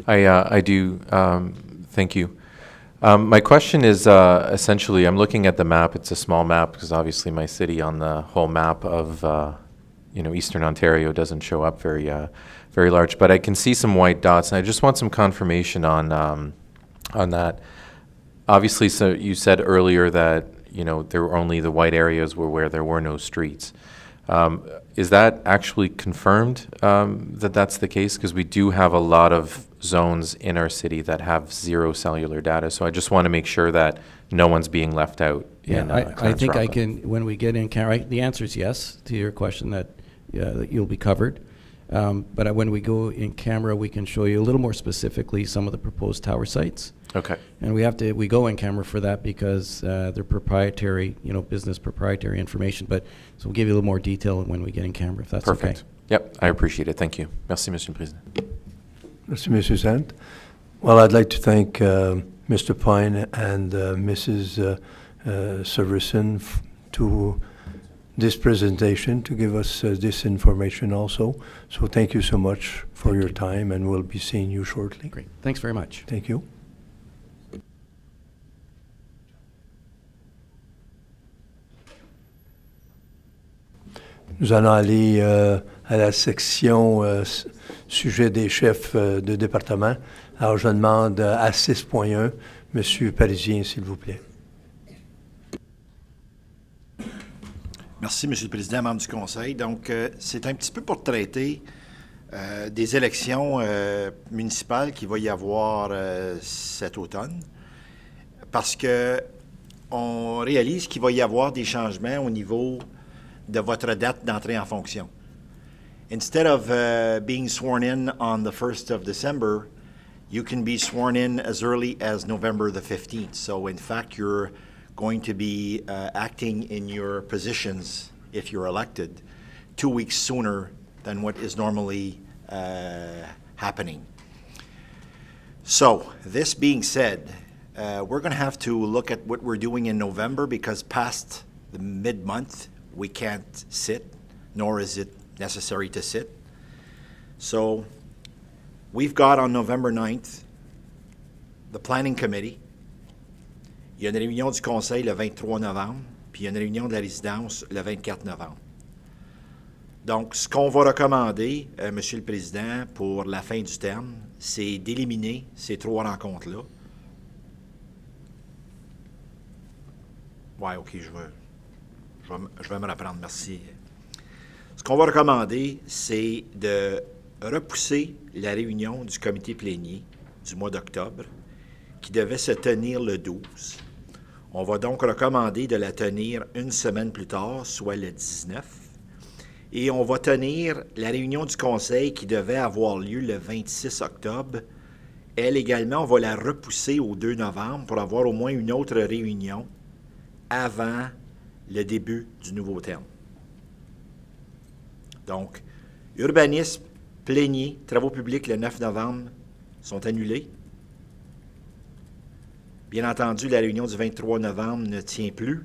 I do. Thank you. My question is essentially, I'm looking at the map. It's a small map because obviously my city on the whole map of Eastern Ontario doesn't show up very large. But I can see some white dots, and I just want some confirmation on that. Obviously, so you said earlier that there were only the white areas where there were no streets. Is that actually confirmed that that's the case? Because we do have a lot of zones in our city that have zero cellular data. So I just want to make sure that no one's being left out. I think I can, when we get in camera, the answer is yes to your question that you'll be covered. But when we go in camera, we can show you a little more specifically some of the proposed tower sites. Okay. And we go in camera for that because they're proprietary, business proprietary information. But so we'll give you a little more detail when we get in camera, if that's Perfect. okay. Yep, I appreciate it. Thank you. Merci, Monsieur le Président. Merci, Mr. Sant. Well, I'd like to thank Mr. Pine and Mrs. Severson to this presentation to give us this information also. So thank you so much for your time, and we'll be seeing you shortly. Great. Thanks very much. Thank you. Nous allons aller à la section sujet des chefs de département. Alors, je demande à 6.1, M. Parisien, s'il vous plaît. Merci, M. le Président, membre du Conseil. Donc, c'est un petit peu pour traiter des élections municipales qu'il va y avoir cet automne, parce qu'on réalise qu'il va y avoir des changements au niveau de votre date d'entrée en fonction. Instead of being sworn in on the 1st of December, you can be sworn in as early as November the 15th. So, in fact, you're going to be acting in your positions, if you're elected, 2 weeks sooner than what is normally happening. So, this being said, we're going to have to look at what we're doing in November, because past the mid-month, we can't sit, nor is it necessary to sit. So, we've got on November 9th the Planning Committee. Il y a une réunion du Conseil le 23 novembre, puis il y a une réunion de la résidence le 24 novembre. Donc, ce qu'on va recommander, Monsieur le Président, pour la fin du terme, c'est d'éliminer ces 3 rencontres-là. Oui, OK, je vais me reprendre, merci. Ce qu'on va recommander, c'est de repousser la réunion du comité plénier du mois d'octobre, qui devait se tenir le 12. On va donc recommander de la tenir une semaine plus tard, soit le 19. Et on va tenir la réunion du Conseil qui devait avoir lieu le 26 octobre. Elle également, on va la repousser au 2 novembre pour avoir au moins une autre réunion avant le début du nouveau terme. Donc, urbanisme, plénier, travaux publics le 9 novembre sont annulés. Bien entendu, la réunion du 23 novembre ne tient plus.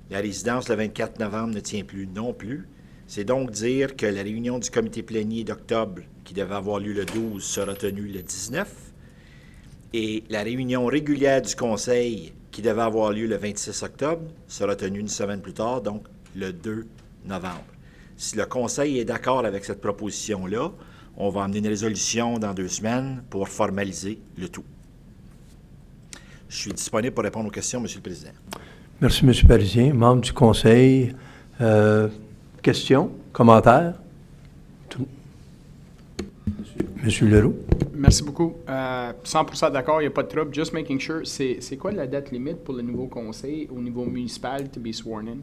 La résidence le 24 novembre ne tient plus non plus. C'est donc dire que la réunion du comité plénier d'octobre, qui devait avoir lieu le 12, sera tenue le 19. Et la réunion régulière du Conseil, qui devait avoir lieu le 26 octobre, sera tenue une semaine plus tard, donc le 2 novembre. Si le Conseil est d'accord avec cette proposition-là, on va amener une résolution dans 2 semaines pour formaliser le tout. Je suis disponible pour répondre aux questions, M. le Président. Merci, M. Parisien. Membre du Conseil, questions, commentaires? M. Leroux. Merci beaucoup. 100% d'accord, il n'y a pas de trouble. Just making sure, c'est quoi la date limite pour le nouveau conseil au niveau municipal to be sworn in?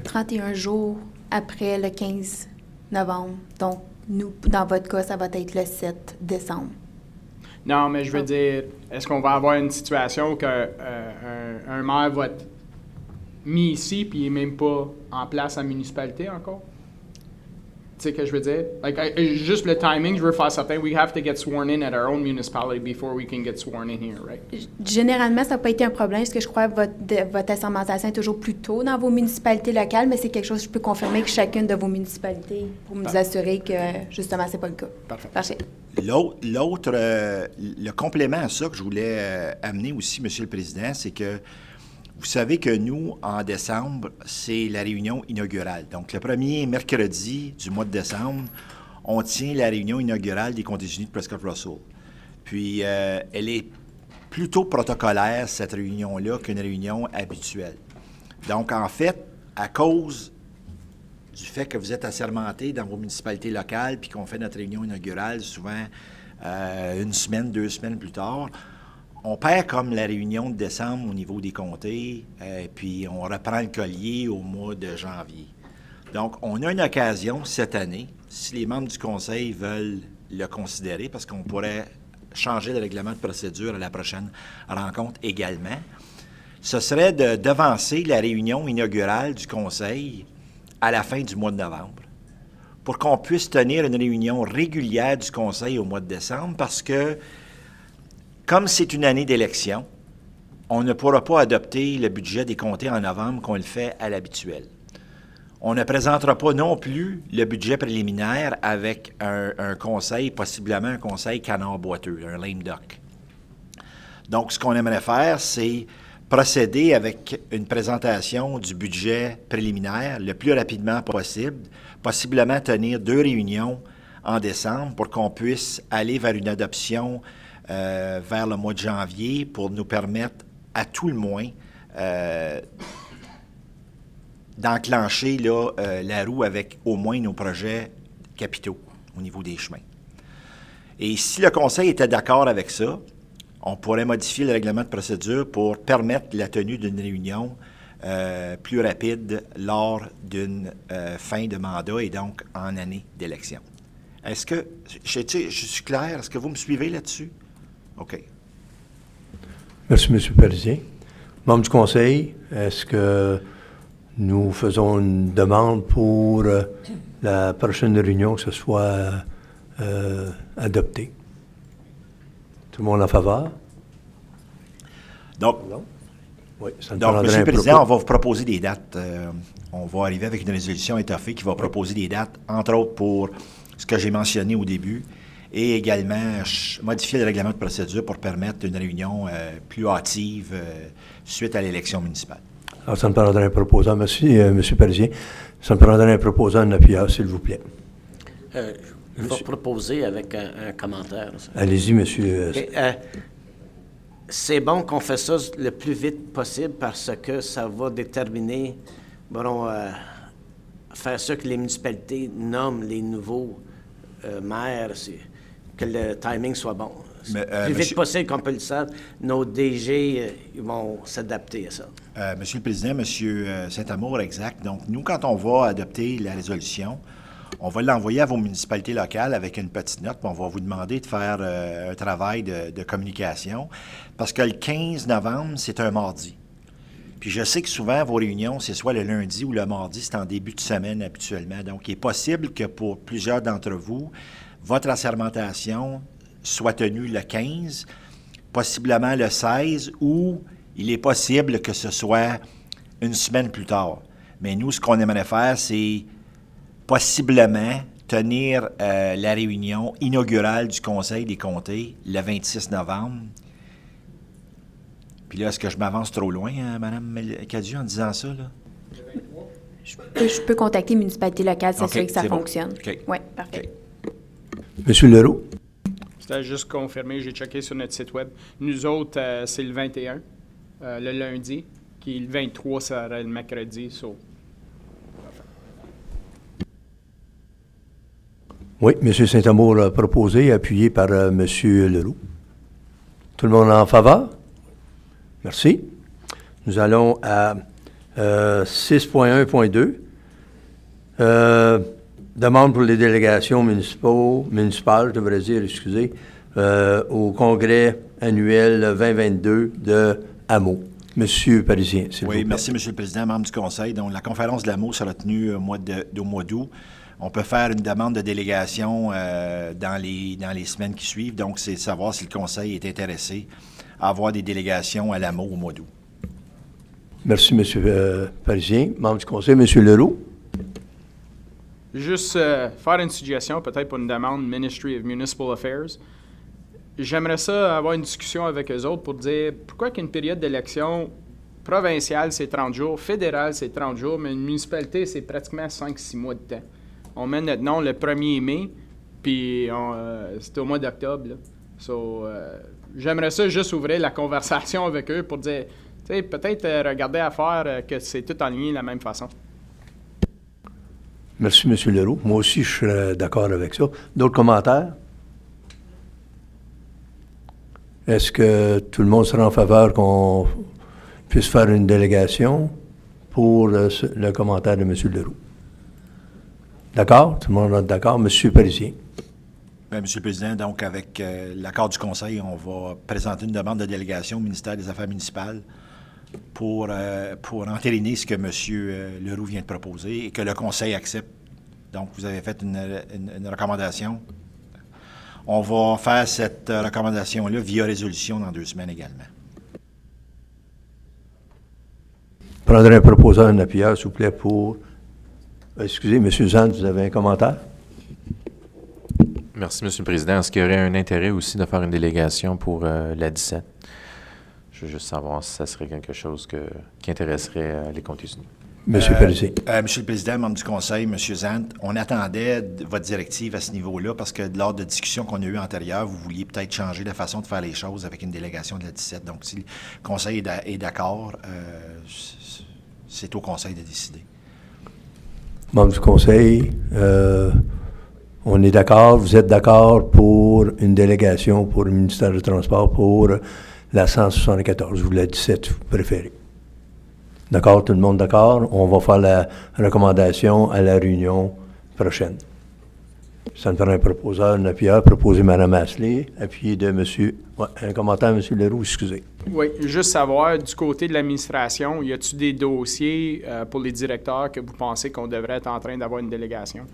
31 jours après le 15 novembre. Donc, nous, dans votre cas, ça va être le 7 décembre. Non, mais je veux dire, est-ce qu'on va avoir une situation qu'un un maire va être mis ici puis il n'est même pas en place à la municipalité encore? Tu sais ce que je veux dire? Juste le timing, je veux faire certain. We have to get sworn in at our own municipality before we can get sworn in here, right? Généralement, ça n'a pas été un problème, parce que je crois que votre assermentation est toujours plus tôt dans vos municipalités locales, mais c'est quelque chose que je peux confirmer que chacune de vos municipalités pour nous assurer que, justement, c'est pas le cas. Parfait. L'autre, le complément à ça que je voulais amener aussi, M. le Président, c'est que vous savez que nous, en décembre, c'est la réunion inaugurale. Donc, le premier mercredi du mois de décembre, on tient la réunion inaugurale des comtés unis de Prescott-Russell. Puis, elle est plutôt protocolaire, cette réunion-là, qu'une réunion habituelle. Donc, en fait, à cause du fait que vous êtes assermentés dans vos municipalités locales puis qu'on fait notre réunion inaugurale souvent 1 semaine, 2 semaines plus tard, on perd comme la réunion de décembre au niveau des comtés, puis on reprend le collier au mois de janvier. Donc, on a une occasion cette année, si les membres du Conseil veulent le considérer, parce qu'on pourrait changer le règlement de procédure à la prochaine rencontre également, ce serait de devancer la réunion inaugurale du Conseil à la fin du mois de novembre, pour qu'on puisse tenir une réunion régulière du Conseil au mois de décembre, parce que comme c'est une année d'élection, on ne pourra pas adopter le budget des comtés en novembre qu'on le fait à l'habituel. On ne présentera pas non plus le budget préliminaire avec un conseil, possiblement un conseil canard boiteux, un lame duck. Donc, ce qu'on aimerait faire, c'est procéder avec une présentation du budget préliminaire le plus rapidement possible, possiblement tenir 2 réunions en décembre pour qu'on puisse aller vers une adoption vers le mois de janvier pour nous permettre, à tout le moins, d'enclencher la roue avec au moins nos projets capitaux au niveau des chemins. Et si le Conseil était d'accord avec ça, on pourrait modifier le règlement de procédure pour permettre la tenue d'une réunion plus rapide lors d'une fin de mandat et donc en année d'élection. Est-ce que, je suis clair, est-ce que vous me suivez là-dessus? OK. Merci, M. Parisien. Membre du Conseil, est-ce que nous faisons une demande pour la prochaine réunion, que ce soit adopté? Tout le monde en faveur? Donc, oui, ça donc M. le Président, on va vous proposer des dates. On va arriver avec une résolution étoffée qui va proposer des dates, entre autres pour ce que j'ai mentionné au début, et également modifier le règlement de procédure pour permettre une réunion plus hâtive suite à l'élection municipale. Alors, ça me prendrait un proposant. Merci, M. Parisien. Ça me prendrait un proposant, un appuyeur, s'il vous plaît. Je vais proposer avec un commentaire. Allez-y, monsieur. C'est bon qu'on fait ça le plus vite possible parce que ça va déterminer, faire ça que les municipalités nomment les nouveaux maires, que le timing soit bon. Mais, Le plus vite monsieur- possible qu'on peut le faire, nos DG ils vont s'adapter à ça. Monsieur le Président, Monsieur Saint-Amour, exact. Donc, nous, quand on va adopter la résolution, on va l'envoyer à vos municipalités locales avec une petite note, puis on va vous demander de faire un travail de communication, parce que le 15 novembre, c'est un mardi. Puis je sais que souvent, vos réunions, c'est soit le lundi ou le mardi, c'est en début de semaine habituellement. Donc, il est possible que pour plusieurs d'entre vous, votre assermentation soit tenue le 15, possiblement le 16, ou il est possible que ce soit une semaine plus tard. Mais nous, ce qu'on aimerait faire, c'est possiblement tenir la réunion inaugurale du Conseil des comtés le 26 novembre. Puis là, est-ce que je m'avance trop loin, Mme Cadieux, en disant ça, là? Je peux contacter les municipalités locales, s'assurer que ça c'est bon. fonctionne. OK. Oui, parfait. Monsieur Leroux? C'était juste confirmé, j'ai checké sur notre site web. Nous autres, c'est le 21, le lundi, puis le 23, ça sera le mercredi. So. Oui, M. Saint-Amour a proposé, appuyé par M. Leroux. Tout le monde en faveur? Merci. Nous allons à 6.1.2. Demande pour les délégations municipales, je devrais dire, excusez, au congrès annuel 2022 de Hameau. Monsieur Parisien, s'il vous plaît. Oui, merci, Monsieur le Président, membre du Conseil. Donc, la conférence de l'AMO sera tenue au mois d'août. On peut faire une demande de délégation dans les semaines qui suivent. Donc, c'est de savoir si le Conseil est intéressé à avoir des délégations à l'AMO au mois d'août. Merci, Monsieur Parisien. Membre du Conseil, Monsieur Leroux. Juste faire une suggestion, peut-être pour une demande Ministry of Municipal Affairs. J'aimerais ça avoir une discussion avec eux autres pour dire pourquoi qu'une période d'élection provinciale, c'est 30 jours, fédérale, c'est 30 jours, mais une municipalité, c'est pratiquement 5-6 mois de temps. On met notre nom le 1er mai, puis c'est au mois d'octobre. Là. So, j'aimerais ça juste ouvrir la conversation avec eux pour dire, tu sais, peut-être regarder à faire que c'est tout aligné de la même façon. Merci, M. Leroux. Moi aussi, je serais d'accord avec ça. D'autres commentaires? Est-ce que tout le monde sera en faveur qu'on puisse faire une délégation pour le commentaire de M. Leroux? D'accord? Tout le monde est d'accord? M. Parisien. Bien, Monsieur le Président, donc avec l'accord du Conseil, on va présenter une demande de délégation au ministère des Affaires municipales pour entériner ce que M. Leroux vient de proposer et que le Conseil accepte. Donc, vous avez fait une recommandation. On va faire cette recommandation-là via résolution dans 2 semaines également. Prendrez un proposeur, un appuyeur, s'il vous plaît, pour... Excusez, M. Zand, vous avez un commentaire? Merci, M. le Président. Est-ce qu'il y aurait un intérêt aussi de faire une délégation pour la 17? Je veux juste savoir si ça serait quelque chose qui intéresserait les comtés unis. M. Parisien. Monsieur le Président, membre du Conseil, M. Zant, on attendait votre directive à ce niveau-là parce que lors de discussions qu'on a eues antérieures, vous vouliez peut-être changer la façon de faire les choses avec une délégation de la 17. Donc, si le Conseil est d'accord, c'est au Conseil de décider. Membre du Conseil, on est d'accord, vous êtes d'accord pour une délégation pour le ministère du Transport pour la 174, ou la 17, vous préférez. D'accord, tout le monde d'accord? On va faire la recommandation à la réunion prochaine. Ça me fera un proposeur, un appuyeur, proposer Mme Asselet, appuyé de M. Ouais, un commentaire, M. Leroux, excusez. Oui, juste savoir, du côté de l'administration, y a-t-il des dossiers pour les directeurs que vous pensez qu'on devrait être en train d'avoir une délégation?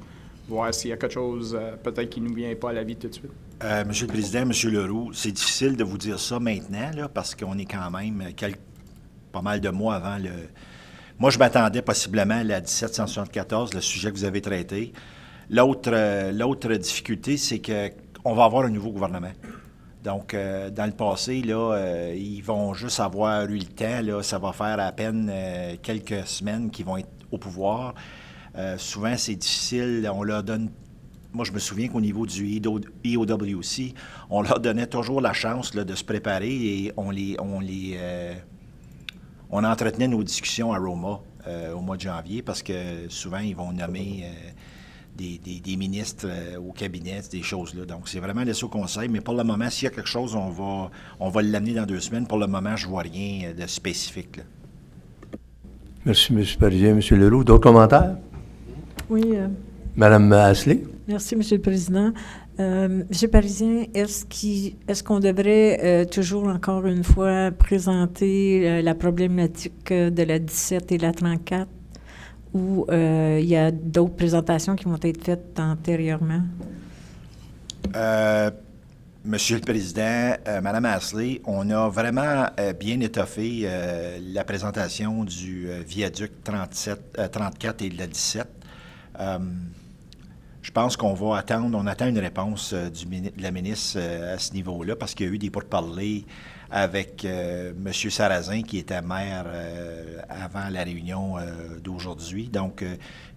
Voir s'il y a quelque chose peut-être qui ne nous vient pas à la vie tout de suite. Monsieur le Président, M. Leroux, c'est difficile de vous dire ça maintenant, là, parce qu'on est quand même pas mal de mois avant le... Moi, je m'attendais possiblement à la 1774, le sujet que vous avez traité. L'autre difficulté, c'est qu'on va avoir un nouveau gouvernement. Donc, dans le passé, là, ils vont juste avoir eu le temps. Là, ça va faire à peine quelques semaines qu'ils vont être au pouvoir. Souvent, c'est difficile. On leur donne... Moi, je me souviens qu'au niveau du EOWC, on leur donnait toujours la chance là, de se préparer et on entretenait nos discussions à Roma au mois de janvier parce que souvent, ils vont nommer des ministres au cabinet, des choses-là. Donc, c'est vraiment laissé au conseil. Mais pour le moment, s'il y a quelque chose, on va l'amener dans 2 semaines. Pour le moment, je ne vois rien de spécifique, là. Merci, M. Parisien. M. Leroux, d'autres commentaires? Oui. Madame Asselin? Merci, M. le Président. Monsieur Parisien, est-ce qu'on devrait toujours, encore une fois, présenter la problématique de la 17 et la 34 ou il y a d'autres présentations qui vont être faites antérieurement? Monsieur le Président, Madame Asselin, on a vraiment bien étoffé la présentation du viaduc 34 et de la 17. Je pense qu'on va attendre, on attend une réponse de la ministre à ce niveau-là, parce qu'il y a eu des pourparlers avec M. Sarrazin, qui était maire avant la réunion d'aujourd'hui. Donc,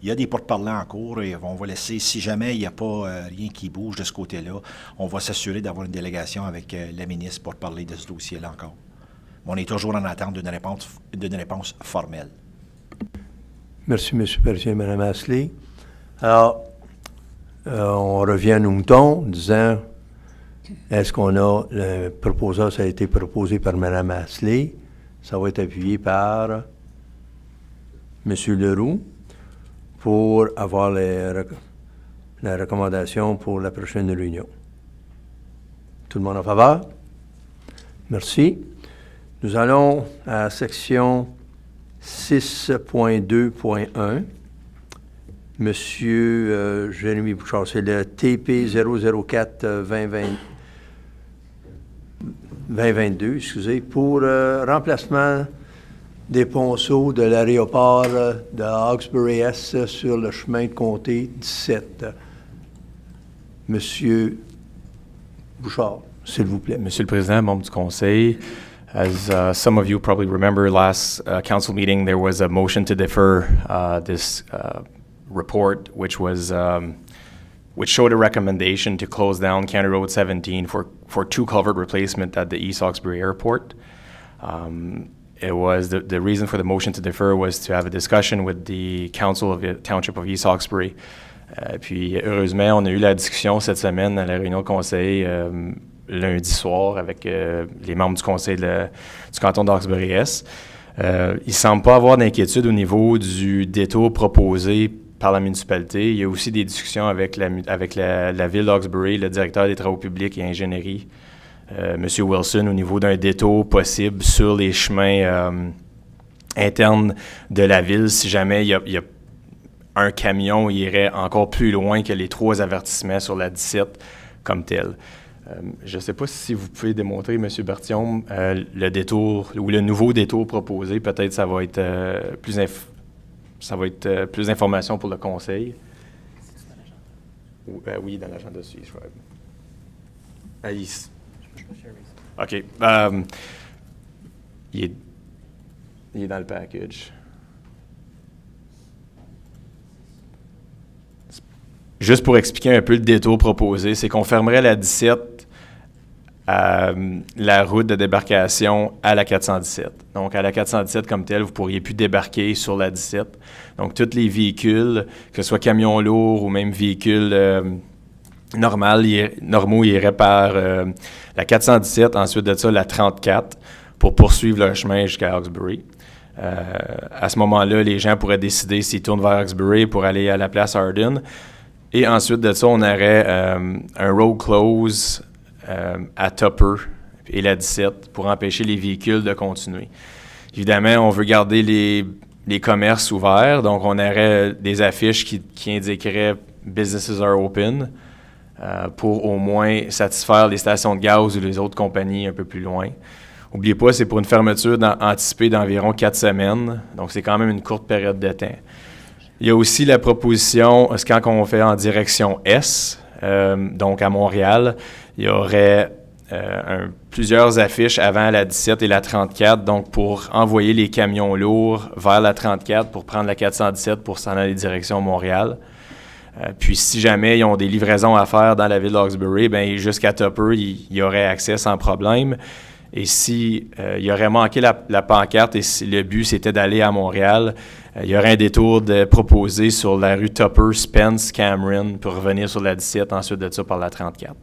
il y a des pourparlers en cours et on va laisser, si jamais il n'y a pas rien qui bouge de ce côté-là, on va s'assurer d'avoir une délégation avec la ministre pour parler de ce dossier-là encore. On est toujours en attente d'une réponse formelle. Merci, M. Parisien et Mme Asselin. Alors, on revient à nos moutons, disant, est-ce qu'on a, le proposal, ça a été proposé par Mme Asselin, ça va être appuyé par M. Leroux pour avoir la recommandation pour la prochaine réunion. Tout le monde en faveur? Merci. Nous allons à la section 6.2.1. Monsieur Jérémy Bouchard, c'est le TP 004-2022, excusez, pour remplacement des ponceaux de l'aéroport de Hawkesbury-Est sur le chemin de comté 17. Monsieur Bouchard, s'il vous plaît. Monsieur le Président, membres du Conseil, as some of you probably remember, last council meeting there was a motion to defer this report, which was which showed a recommendation to close down County Road 17 for 2 culvert replacement at the East Hawkesbury Airport. It was the reason for the motion to defer was to have a discussion with the Council of the Township of East Hawkesbury. Puis heureusement, on a eu la discussion cette semaine à la réunion de conseil lundi soir avec les membres du conseil du canton d'Hawkesbury-Est. Il ne semble pas avoir d'inquiétude au niveau du détour proposé par la municipalité. Il y a aussi des discussions avec la ville d'Hawkesbury, le directeur des travaux publics et ingénierie, M. Wilson, au niveau d'un détour possible sur les chemins internes de la ville si jamais il y a un camion irait encore plus loin que les 3 avertissements sur la 17 comme tel. Je ne sais pas si vous pouvez démontrer, M. Berthiaume, le détour ou le nouveau détour proposé. Peut-être ça va être plus d'informations pour le conseil. Oui, dans l'agenda suisse. Alice. OK. Il est dans le package. Juste pour expliquer un peu le détour proposé, c'est qu'on fermerait la 17 à la route de débarcation à la 417. Donc, à la 417 comme telle, vous ne pourriez plus débarquer sur la 17. Donc, tous les véhicules, que ce soit camions lourds ou même véhicules normaux, iraient par la 417, ensuite de ça, la 34, pour poursuivre leur chemin jusqu'à Hawkesbury. À ce moment-là, les gens pourraient décider s'ils tournent vers Hawkesbury pour aller à la place Arden. Et ensuite de ça, on aurait un road close à Tupper et la 17 pour empêcher les véhicules de continuer. Évidemment, on veut garder les commerces ouverts, donc on aurait des affiches qui indiqueraient « Businesses are open » pour au moins satisfaire les stations de gaz ou les autres compagnies un peu plus loin. N'oubliez pas, c'est pour une fermeture anticipée d'environ 4 semaines, donc c'est quand même une courte période de temps. Il y a aussi la proposition, c'est quand on fait en direction S, donc à Montréal, il y aurait plusieurs affiches avant la 17 et la 34, donc pour envoyer les camions lourds vers la 34 pour prendre la 417 pour s'en aller direction Montréal. Puis si jamais ils ont des livraisons à faire dans la ville d'Hawkesbury, bien jusqu'à Tupper, il y aurait accès sans problème. Et si il aurait manqué la pancarte et si le but c'était d'aller à Montréal, Il y aurait un détour proposé sur la rue Tupper, Spence, Cameron, pour revenir sur la 17, ensuite de ça par la 34.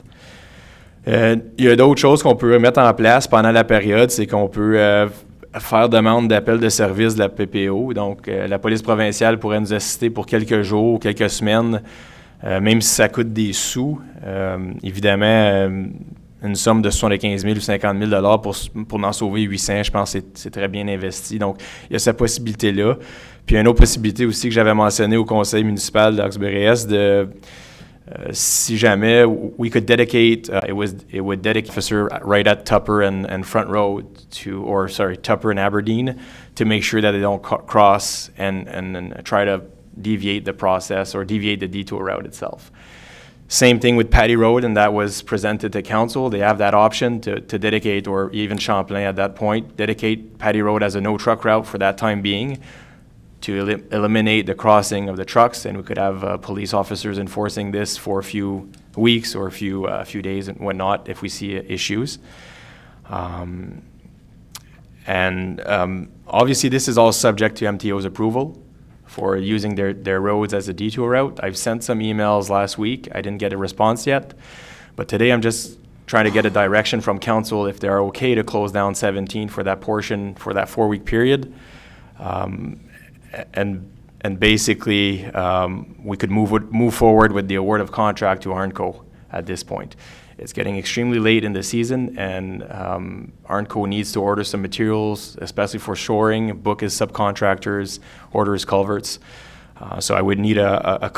Il y a d'autres choses qu'on peut mettre en place pendant la période, c'est qu'on peut faire demande d'appel de service de la PPO. Donc, la police provinciale pourrait nous assister pour quelques jours, quelques semaines, même si ça coûte des sous. Évidemment, une somme de 75 000 ou 50 000 pour en sauver 800, je pense que c'est très bien investi. Donc, il y a cette possibilité-là. Puis, il y a une autre possibilité aussi que j'avais mentionnée au conseil municipal d'Hawkesbury-Est si jamais we could dedicate, it would dedicate officer right at Tupper and Front Road Tupper and Aberdeen to make sure that they don't cross and try to deviate the process or deviate the detour route itself. Same thing with Paddy Road, and that was presented to council. They have that option to dedicate, or even Champlain at that point, dedicate Paddy Road as a no truck route for that time being, to eliminate the crossing of the trucks, and we could have police officers enforcing this for a few weeks or a few days and whatnot if we see issues. Obviously, this is all subject to MTO's approval for using their roads as a detour route. I've sent some emails last week. I didn't get a response yet, but today I'm just trying to get a direction from council if they're okay to close down 17 for that portion for that 4-week period. And basically, we could move forward with the award of contract to Arnco at this point. It's getting extremely late in the season, and Arnco needs to order some materials, especially for shoring, book his subcontractors, order his culverts. So I would need a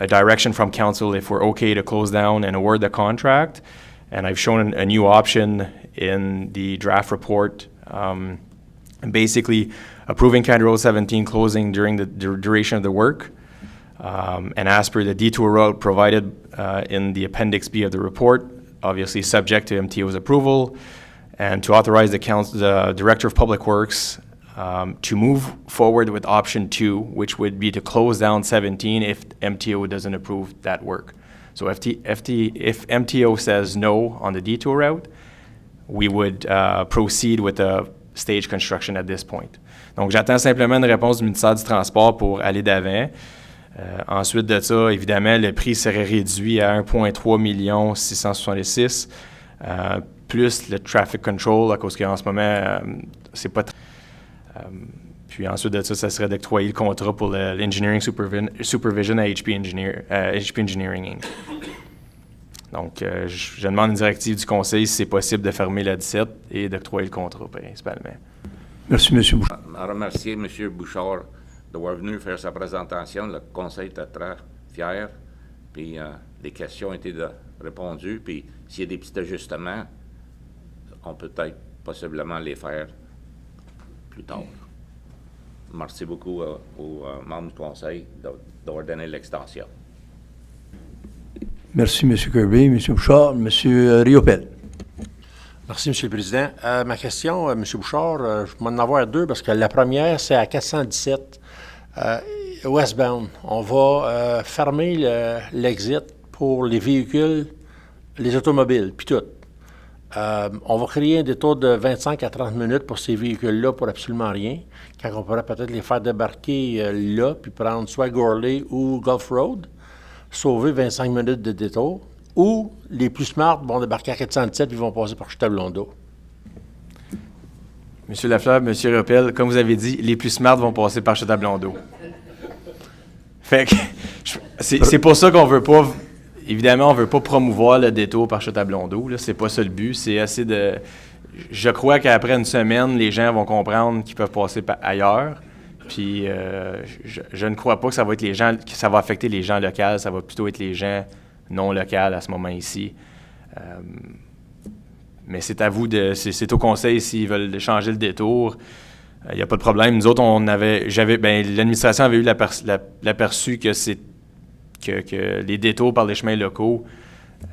direction from council if we're okay to close down and award the contract. And I've shown a new option in the draft report, basically approving County Road 17 closing during the duration of the work, and as per the detour route provided in the Appendix B of the report, obviously subject to MTO's approval, and to authorize the Director of Public Works to move forward with option 2, which would be to close down 17 if MTO doesn't approve that work. So if MTO says no on the detour route, we would proceed with the stage construction at this point. Donc, j'attends simplement une réponse du ministère du Transport pour aller d'avant. Ensuite de ça, évidemment, le prix serait réduit à 1,3 666 000, plus le traffic control, à cause qu'en ce moment, c'est pas puis ensuite de ça, ça serait d'octroyer le contrat pour l'engineering supervision à HP Engineering Inc. Donc, je demande une directive du conseil si c'est possible de fermer la 17 et d'octroyer le contrat principalement. Merci, M. Bouchard. Je remercie M. Bouchard d'avoir venu faire sa présentation. Le conseil était très fier. Puis les questions ont été répondues. Puis s'il y a des petits ajustements, on peut peut-être possiblement les faire plus tard. Merci beaucoup aux membres du conseil d'avoir donné l'extension. Merci, M. Kirby. M. Bouchard, M. Riopel. Merci, M. le Président. Ma question, M. Bouchard, je vais en avoir deux parce que la première, c'est à 417 westbound. On va fermer l'exit pour les véhicules, les automobiles, puis tout. On va créer un détour de 25 à 30 minutes pour ces véhicules-là pour absolument rien, quand on pourrait peut-être les faire débarquer là, puis prendre soit Gourlay ou Gulf Road, sauver 25 minutes de détour. Ou les plus smart vont débarquer à 417 et ils vont passer par Chute-à-Blondeau. Monsieur Lafleur, Monsieur Riopel, comme vous avez dit, les plus smart vont passer par Chute-à-Blondeau. Fait que c'est pour ça qu'on veut pas, évidemment, on veut pas promouvoir le détour par Chute-à-Blondeau. Là, c'est pas ça le but. C'est assez de. Je crois qu'après une semaine, les gens vont comprendre qu'ils peuvent passer ailleurs. Puis je ne crois pas que ça va être que ça va affecter les gens locaux. Ça va plutôt être les gens non local à ce moment ici. Mais c'est à vous c'est au conseil s'ils veulent changer le détour. Il n'y a pas de problème. Nous autres, l'administration avait eu l'aperçu que les détours par les chemins locaux,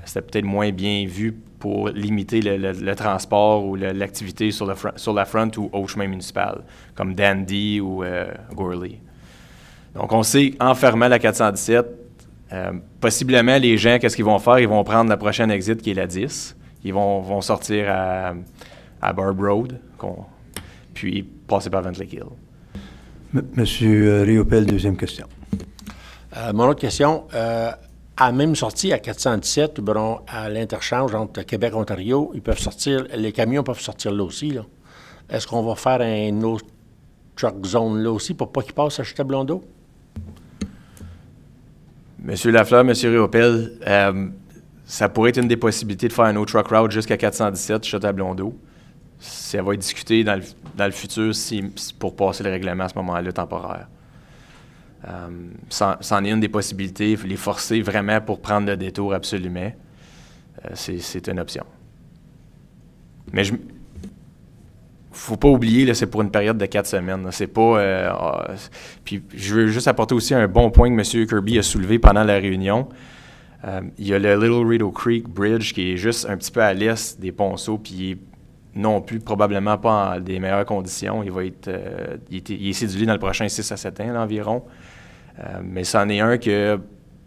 c'était peut-être moins bien vu pour limiter le transport ou l'activité sur la front ou au chemin municipal, comme Dandy ou Gourlay. Donc, on sait, en fermant la 417, possiblement, les gens, qu'est-ce qu'ils vont faire? Ils vont prendre la prochaine exit, qui est la 10. Ils vont sortir à Barb Road, puis passer par Ventlick Hill. Monsieur Riopel, deuxième question. Mon autre question, à la même sortie à 417, bon, à l'interchange entre Québec et Ontario, ils peuvent sortir, les camions peuvent sortir là aussi. Là. Est-ce qu'on va faire un autre truck zone là aussi pour pas qu'ils passent à Chute-à-Blondeau? Monsieur Lafleur, Monsieur Riopel, ça pourrait être une des possibilités de faire un autre truck route jusqu'à 417 Chute-à-Blondeau. Ça va être discuté dans le futur pour passer le règlement à ce moment-là temporaire. C'en est une des possibilités, les forcer vraiment pour prendre le détour absolument. C'est une option. Mais faut pas oublier, là, c'est pour une période de 4 semaines. C'est pas. Puis je veux juste apporter aussi un bon point que M. Kirby a soulevé pendant la réunion. Il y a le Little Rideau Creek Bridge qui est juste un petit peu à l'est des Ponceaux, puis il est non plus probablement pas en des meilleures conditions. Il va être, il est cédulé dans le prochain 6 à 7 ans là, environ. Mais c'en est un que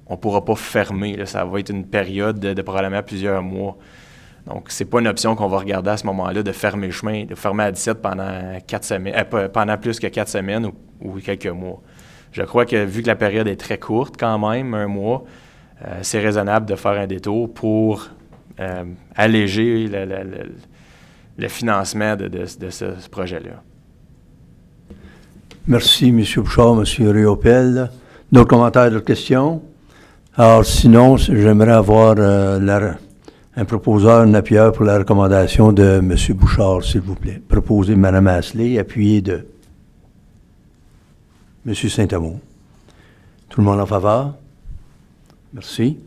on pourra pas fermer. Là. Ça va être une période de probablement plusieurs mois. Donc, c'est pas une option qu'on va regarder à ce moment-là de fermer le chemin, de fermer à 17 pendant 4 semaines, pendant plus que 4 semaines ou quelques mois. Je crois que vu que la période est très courte quand même, 1 mois, c'est raisonnable de faire un détour pour alléger le financement de ce projet-là. Merci, M. Bouchard, M. Riopel. D'autres commentaires, d'autres questions? Alors, sinon, j'aimerais avoir un proposeur, un appuyeur pour la recommandation de M. Bouchard, s'il vous plaît. Proposé Mme Asselet, appuyé de M. Saint-Amour. Tout le monde en faveur? Merci.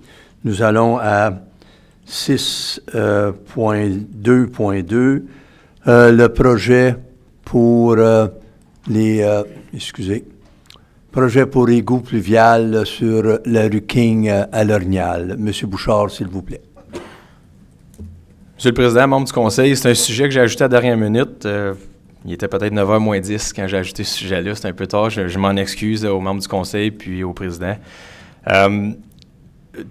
Nous allons à 6.2.2, le projet pour projet pour égout pluvial sur la rue King à L'Orignal. Monsieur Bouchard, s'il vous plaît. Monsieur le Président, membre du Conseil, c'est un sujet que j'ai ajouté à la dernière minute. Il était peut-être 9h moins 10 quand j'ai ajouté ce sujet-là. C'est un peu tard. Je m'en excuse aux membres du Conseil puis au Président.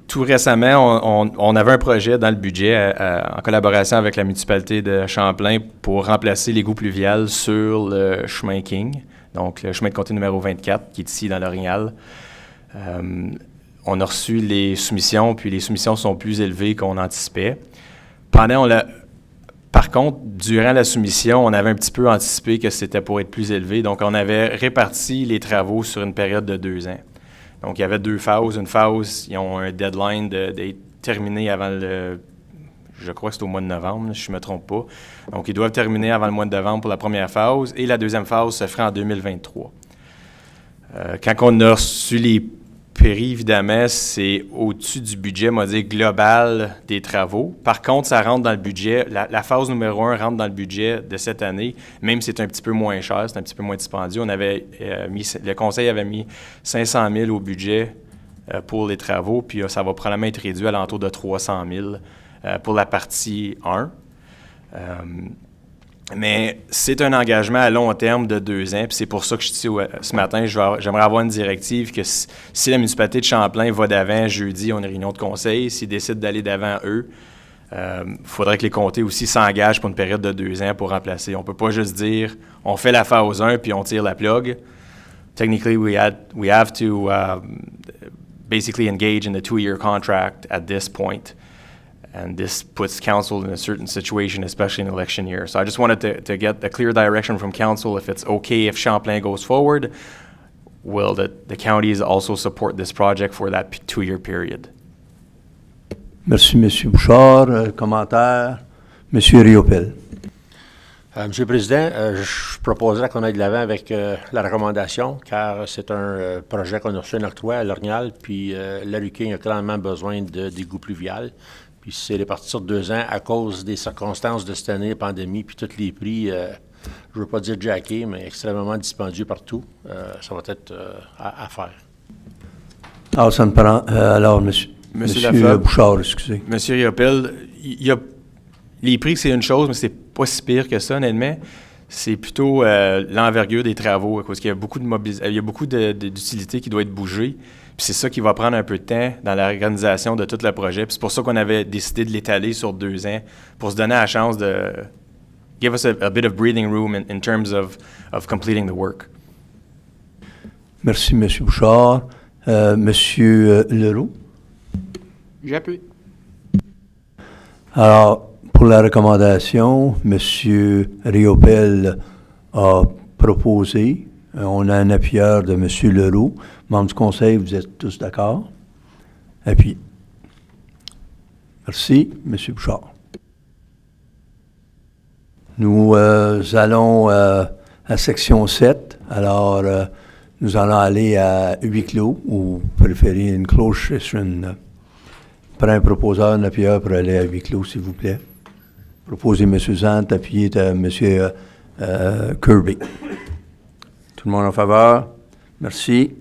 Tout récemment, on avait un projet dans le budget en collaboration avec la municipalité de Champlain pour remplacer l'égout pluvial sur le chemin King, donc le chemin de comté numéro 24 qui est ici dans l'Orignal. On a reçu les soumissions, puis les soumissions sont plus élevées qu'on anticipait. Par contre, durant la soumission, on avait un petit peu anticipé que c'était pour être plus élevé, donc on avait réparti les travaux sur une période de 2 ans. Donc, il y avait 2 phases. Une phase, ils ont un deadline d'être terminé avant je crois que c'est au mois de novembre, si je ne me trompe pas. Donc, ils doivent terminer avant le mois de novembre pour la première phase et la deuxième phase se fera en 2023. Quand on a reçu les prix, évidemment, c'est au-dessus du budget, on va dire, global des travaux. Par contre, ça rentre dans le budget. La phase numéro 1 rentre dans le budget de cette année, même si c'est un petit peu moins cher, c'est un petit peu moins dispendieux. Le Conseil avait mis 500 000 au budget pour les travaux, puis ça va probablement être réduit à l'entour de 300 000 pour la partie 1. Mais c'est un engagement à long terme de 2 ans, puis c'est pour ça que je dis ce matin, j'aimerais avoir une directive que si la municipalité de Champlain va d'avant jeudi, on a une réunion de conseil, s'ils décident d'aller d'avant eux, il faudrait que les comtés aussi s'engagent pour une période de 2 ans pour remplacer. On ne peut pas juste dire, on fait la phase 1 puis on tire la plug. Technically, we have to basically engage in the 2-year contract at this point. And this puts council in a certain situation, especially in election year. So I just wanted to get a clear direction from council if it's okay if Champlain goes forward. Will the counties also support this project for that 2-year period? Merci, M. Bouchard. Commentaire. M. Riopel. Monsieur le Président, je proposerais qu'on aille de l'avant avec la recommandation, car c'est un projet qu'on a reçu un octroi à L'Orignal, puis la rue King a clairement besoin d'égout pluvial. Puis c'est réparti sur 2 ans à cause des circonstances de cette année, pandémie, puis tous les prix, je ne veux pas dire jackés, mais extrêmement dispendieux partout. Ça va être à faire. Alors, ça me prend. Alors, Monsieur Bouchard, excusez. Monsieur Riopel, les prix, c'est une chose, mais c'est pas si pire que ça, honnêtement. C'est plutôt l'envergure des travaux, parce qu'il y a beaucoup d'utilités qui doivent être bougées. Puis c'est ça qui va prendre un peu de temps dans l'organisation de tout le projet. Puis c'est pour ça qu'on avait décidé de l'étaler sur 2 ans, pour se donner la chance de give us a bit of breathing room in terms of completing the work. Merci, M. Bouchard. M. Leroux. J'appuie. Alors, pour la recommandation, M. Riopel a proposé. On a un appuyeur de M. Leroux. Membres du Conseil, vous êtes tous d'accord? Appuyez. Merci, M. Bouchard. Nous allons à section 7. Alors, nous allons aller à huis clos, ou vous préférez une closed session. Prends un proposeur, un appuyeur pour aller à huis clos, s'il vous plaît. Proposez M. Zant, appuyez M. Kirby. Tout le monde en faveur? Merci.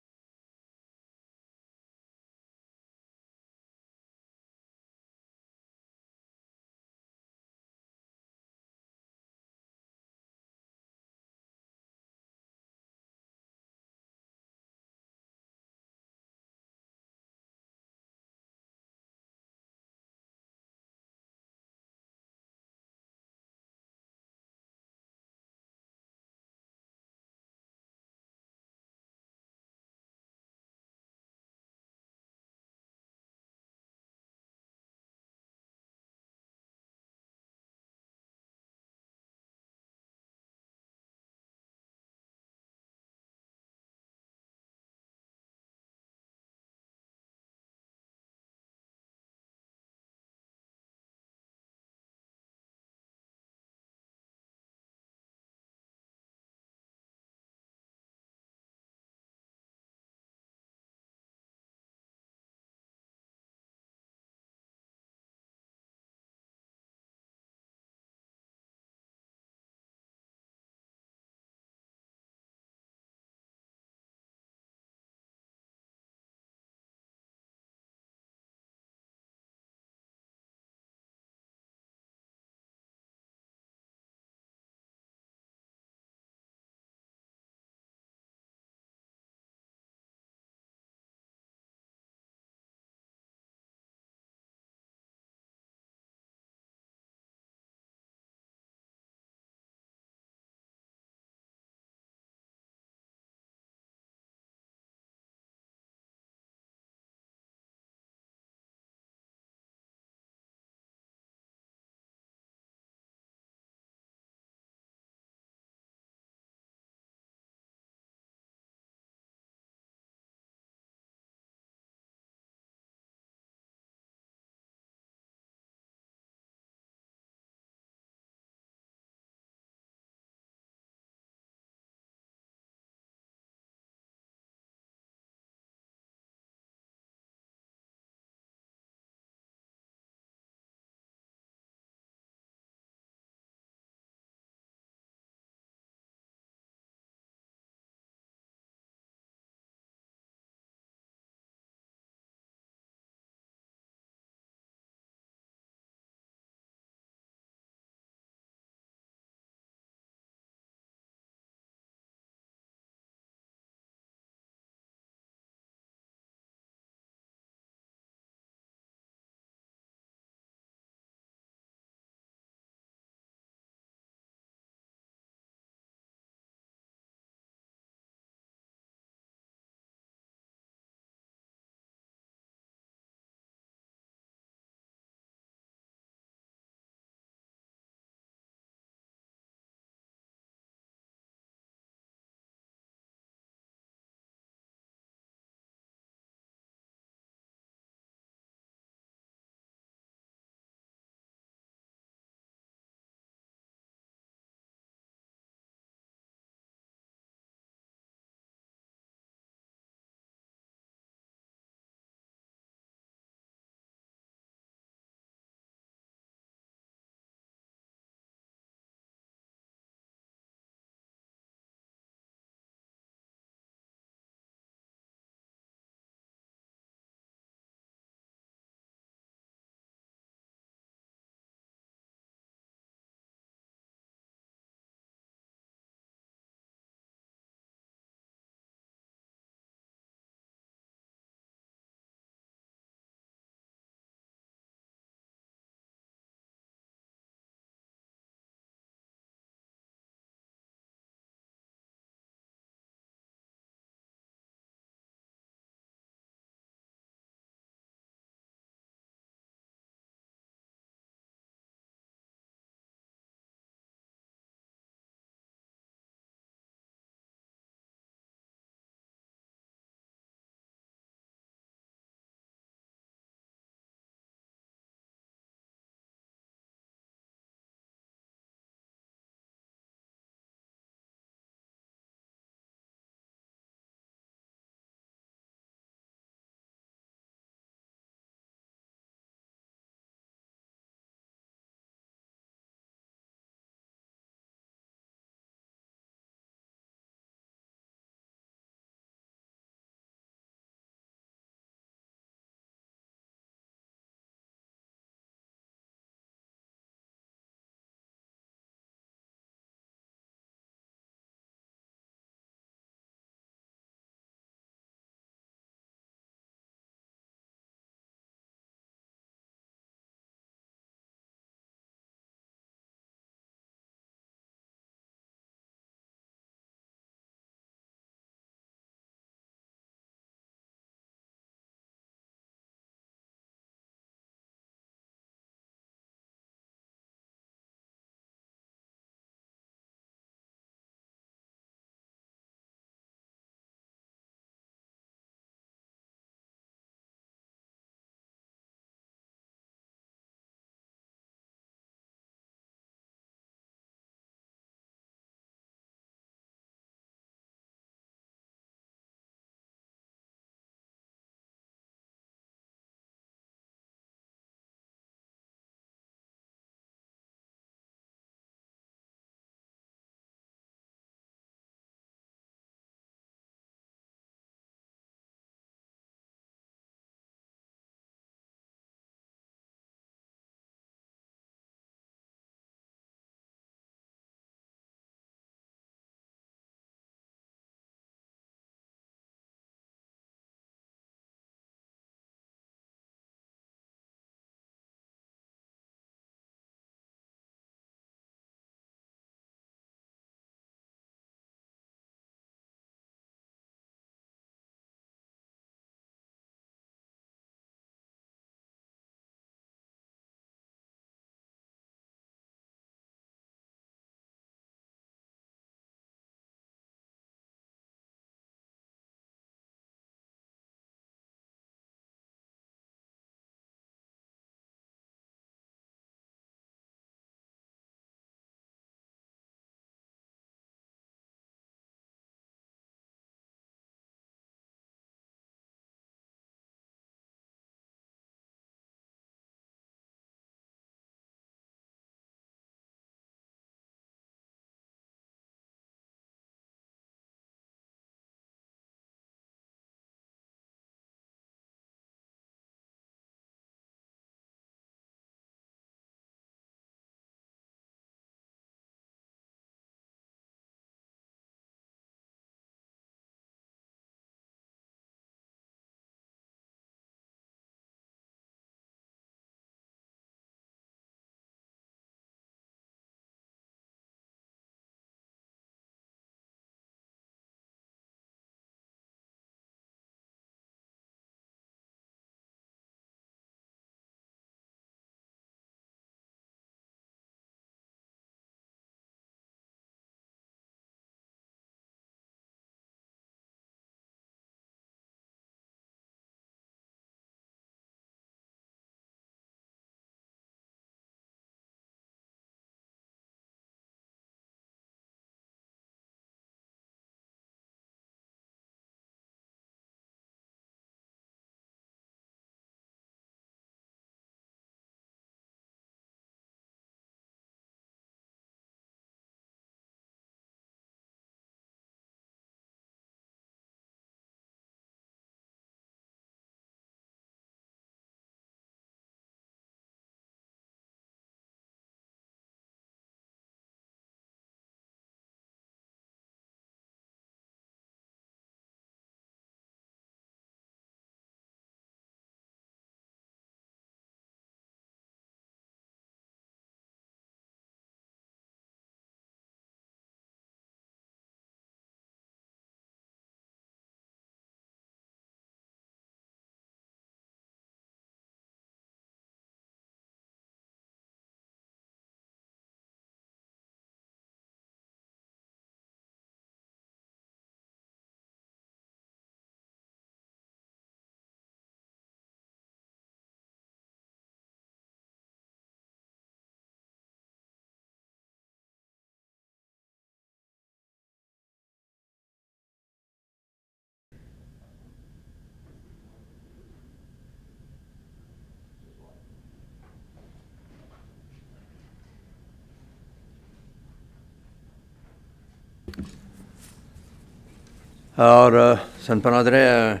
Alors, ça me prendrait un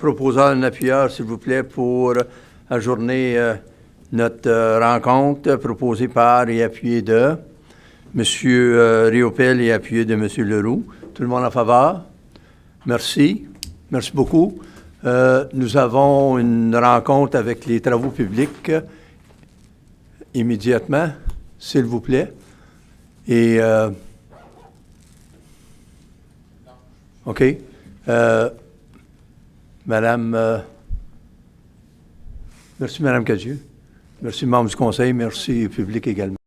proposeur, un appuyeur, s'il vous plaît, pour ajourner notre rencontre proposée par et appuyée de M. Riopel et appuyée de M. Leroux. Tout le monde en faveur? Merci. Merci beaucoup. Nous avons une rencontre avec les travaux publics immédiatement, s'il vous plaît. Et... OK. Madame... merci, Madame Cadieux. Merci, membres du Conseil. Merci, public également.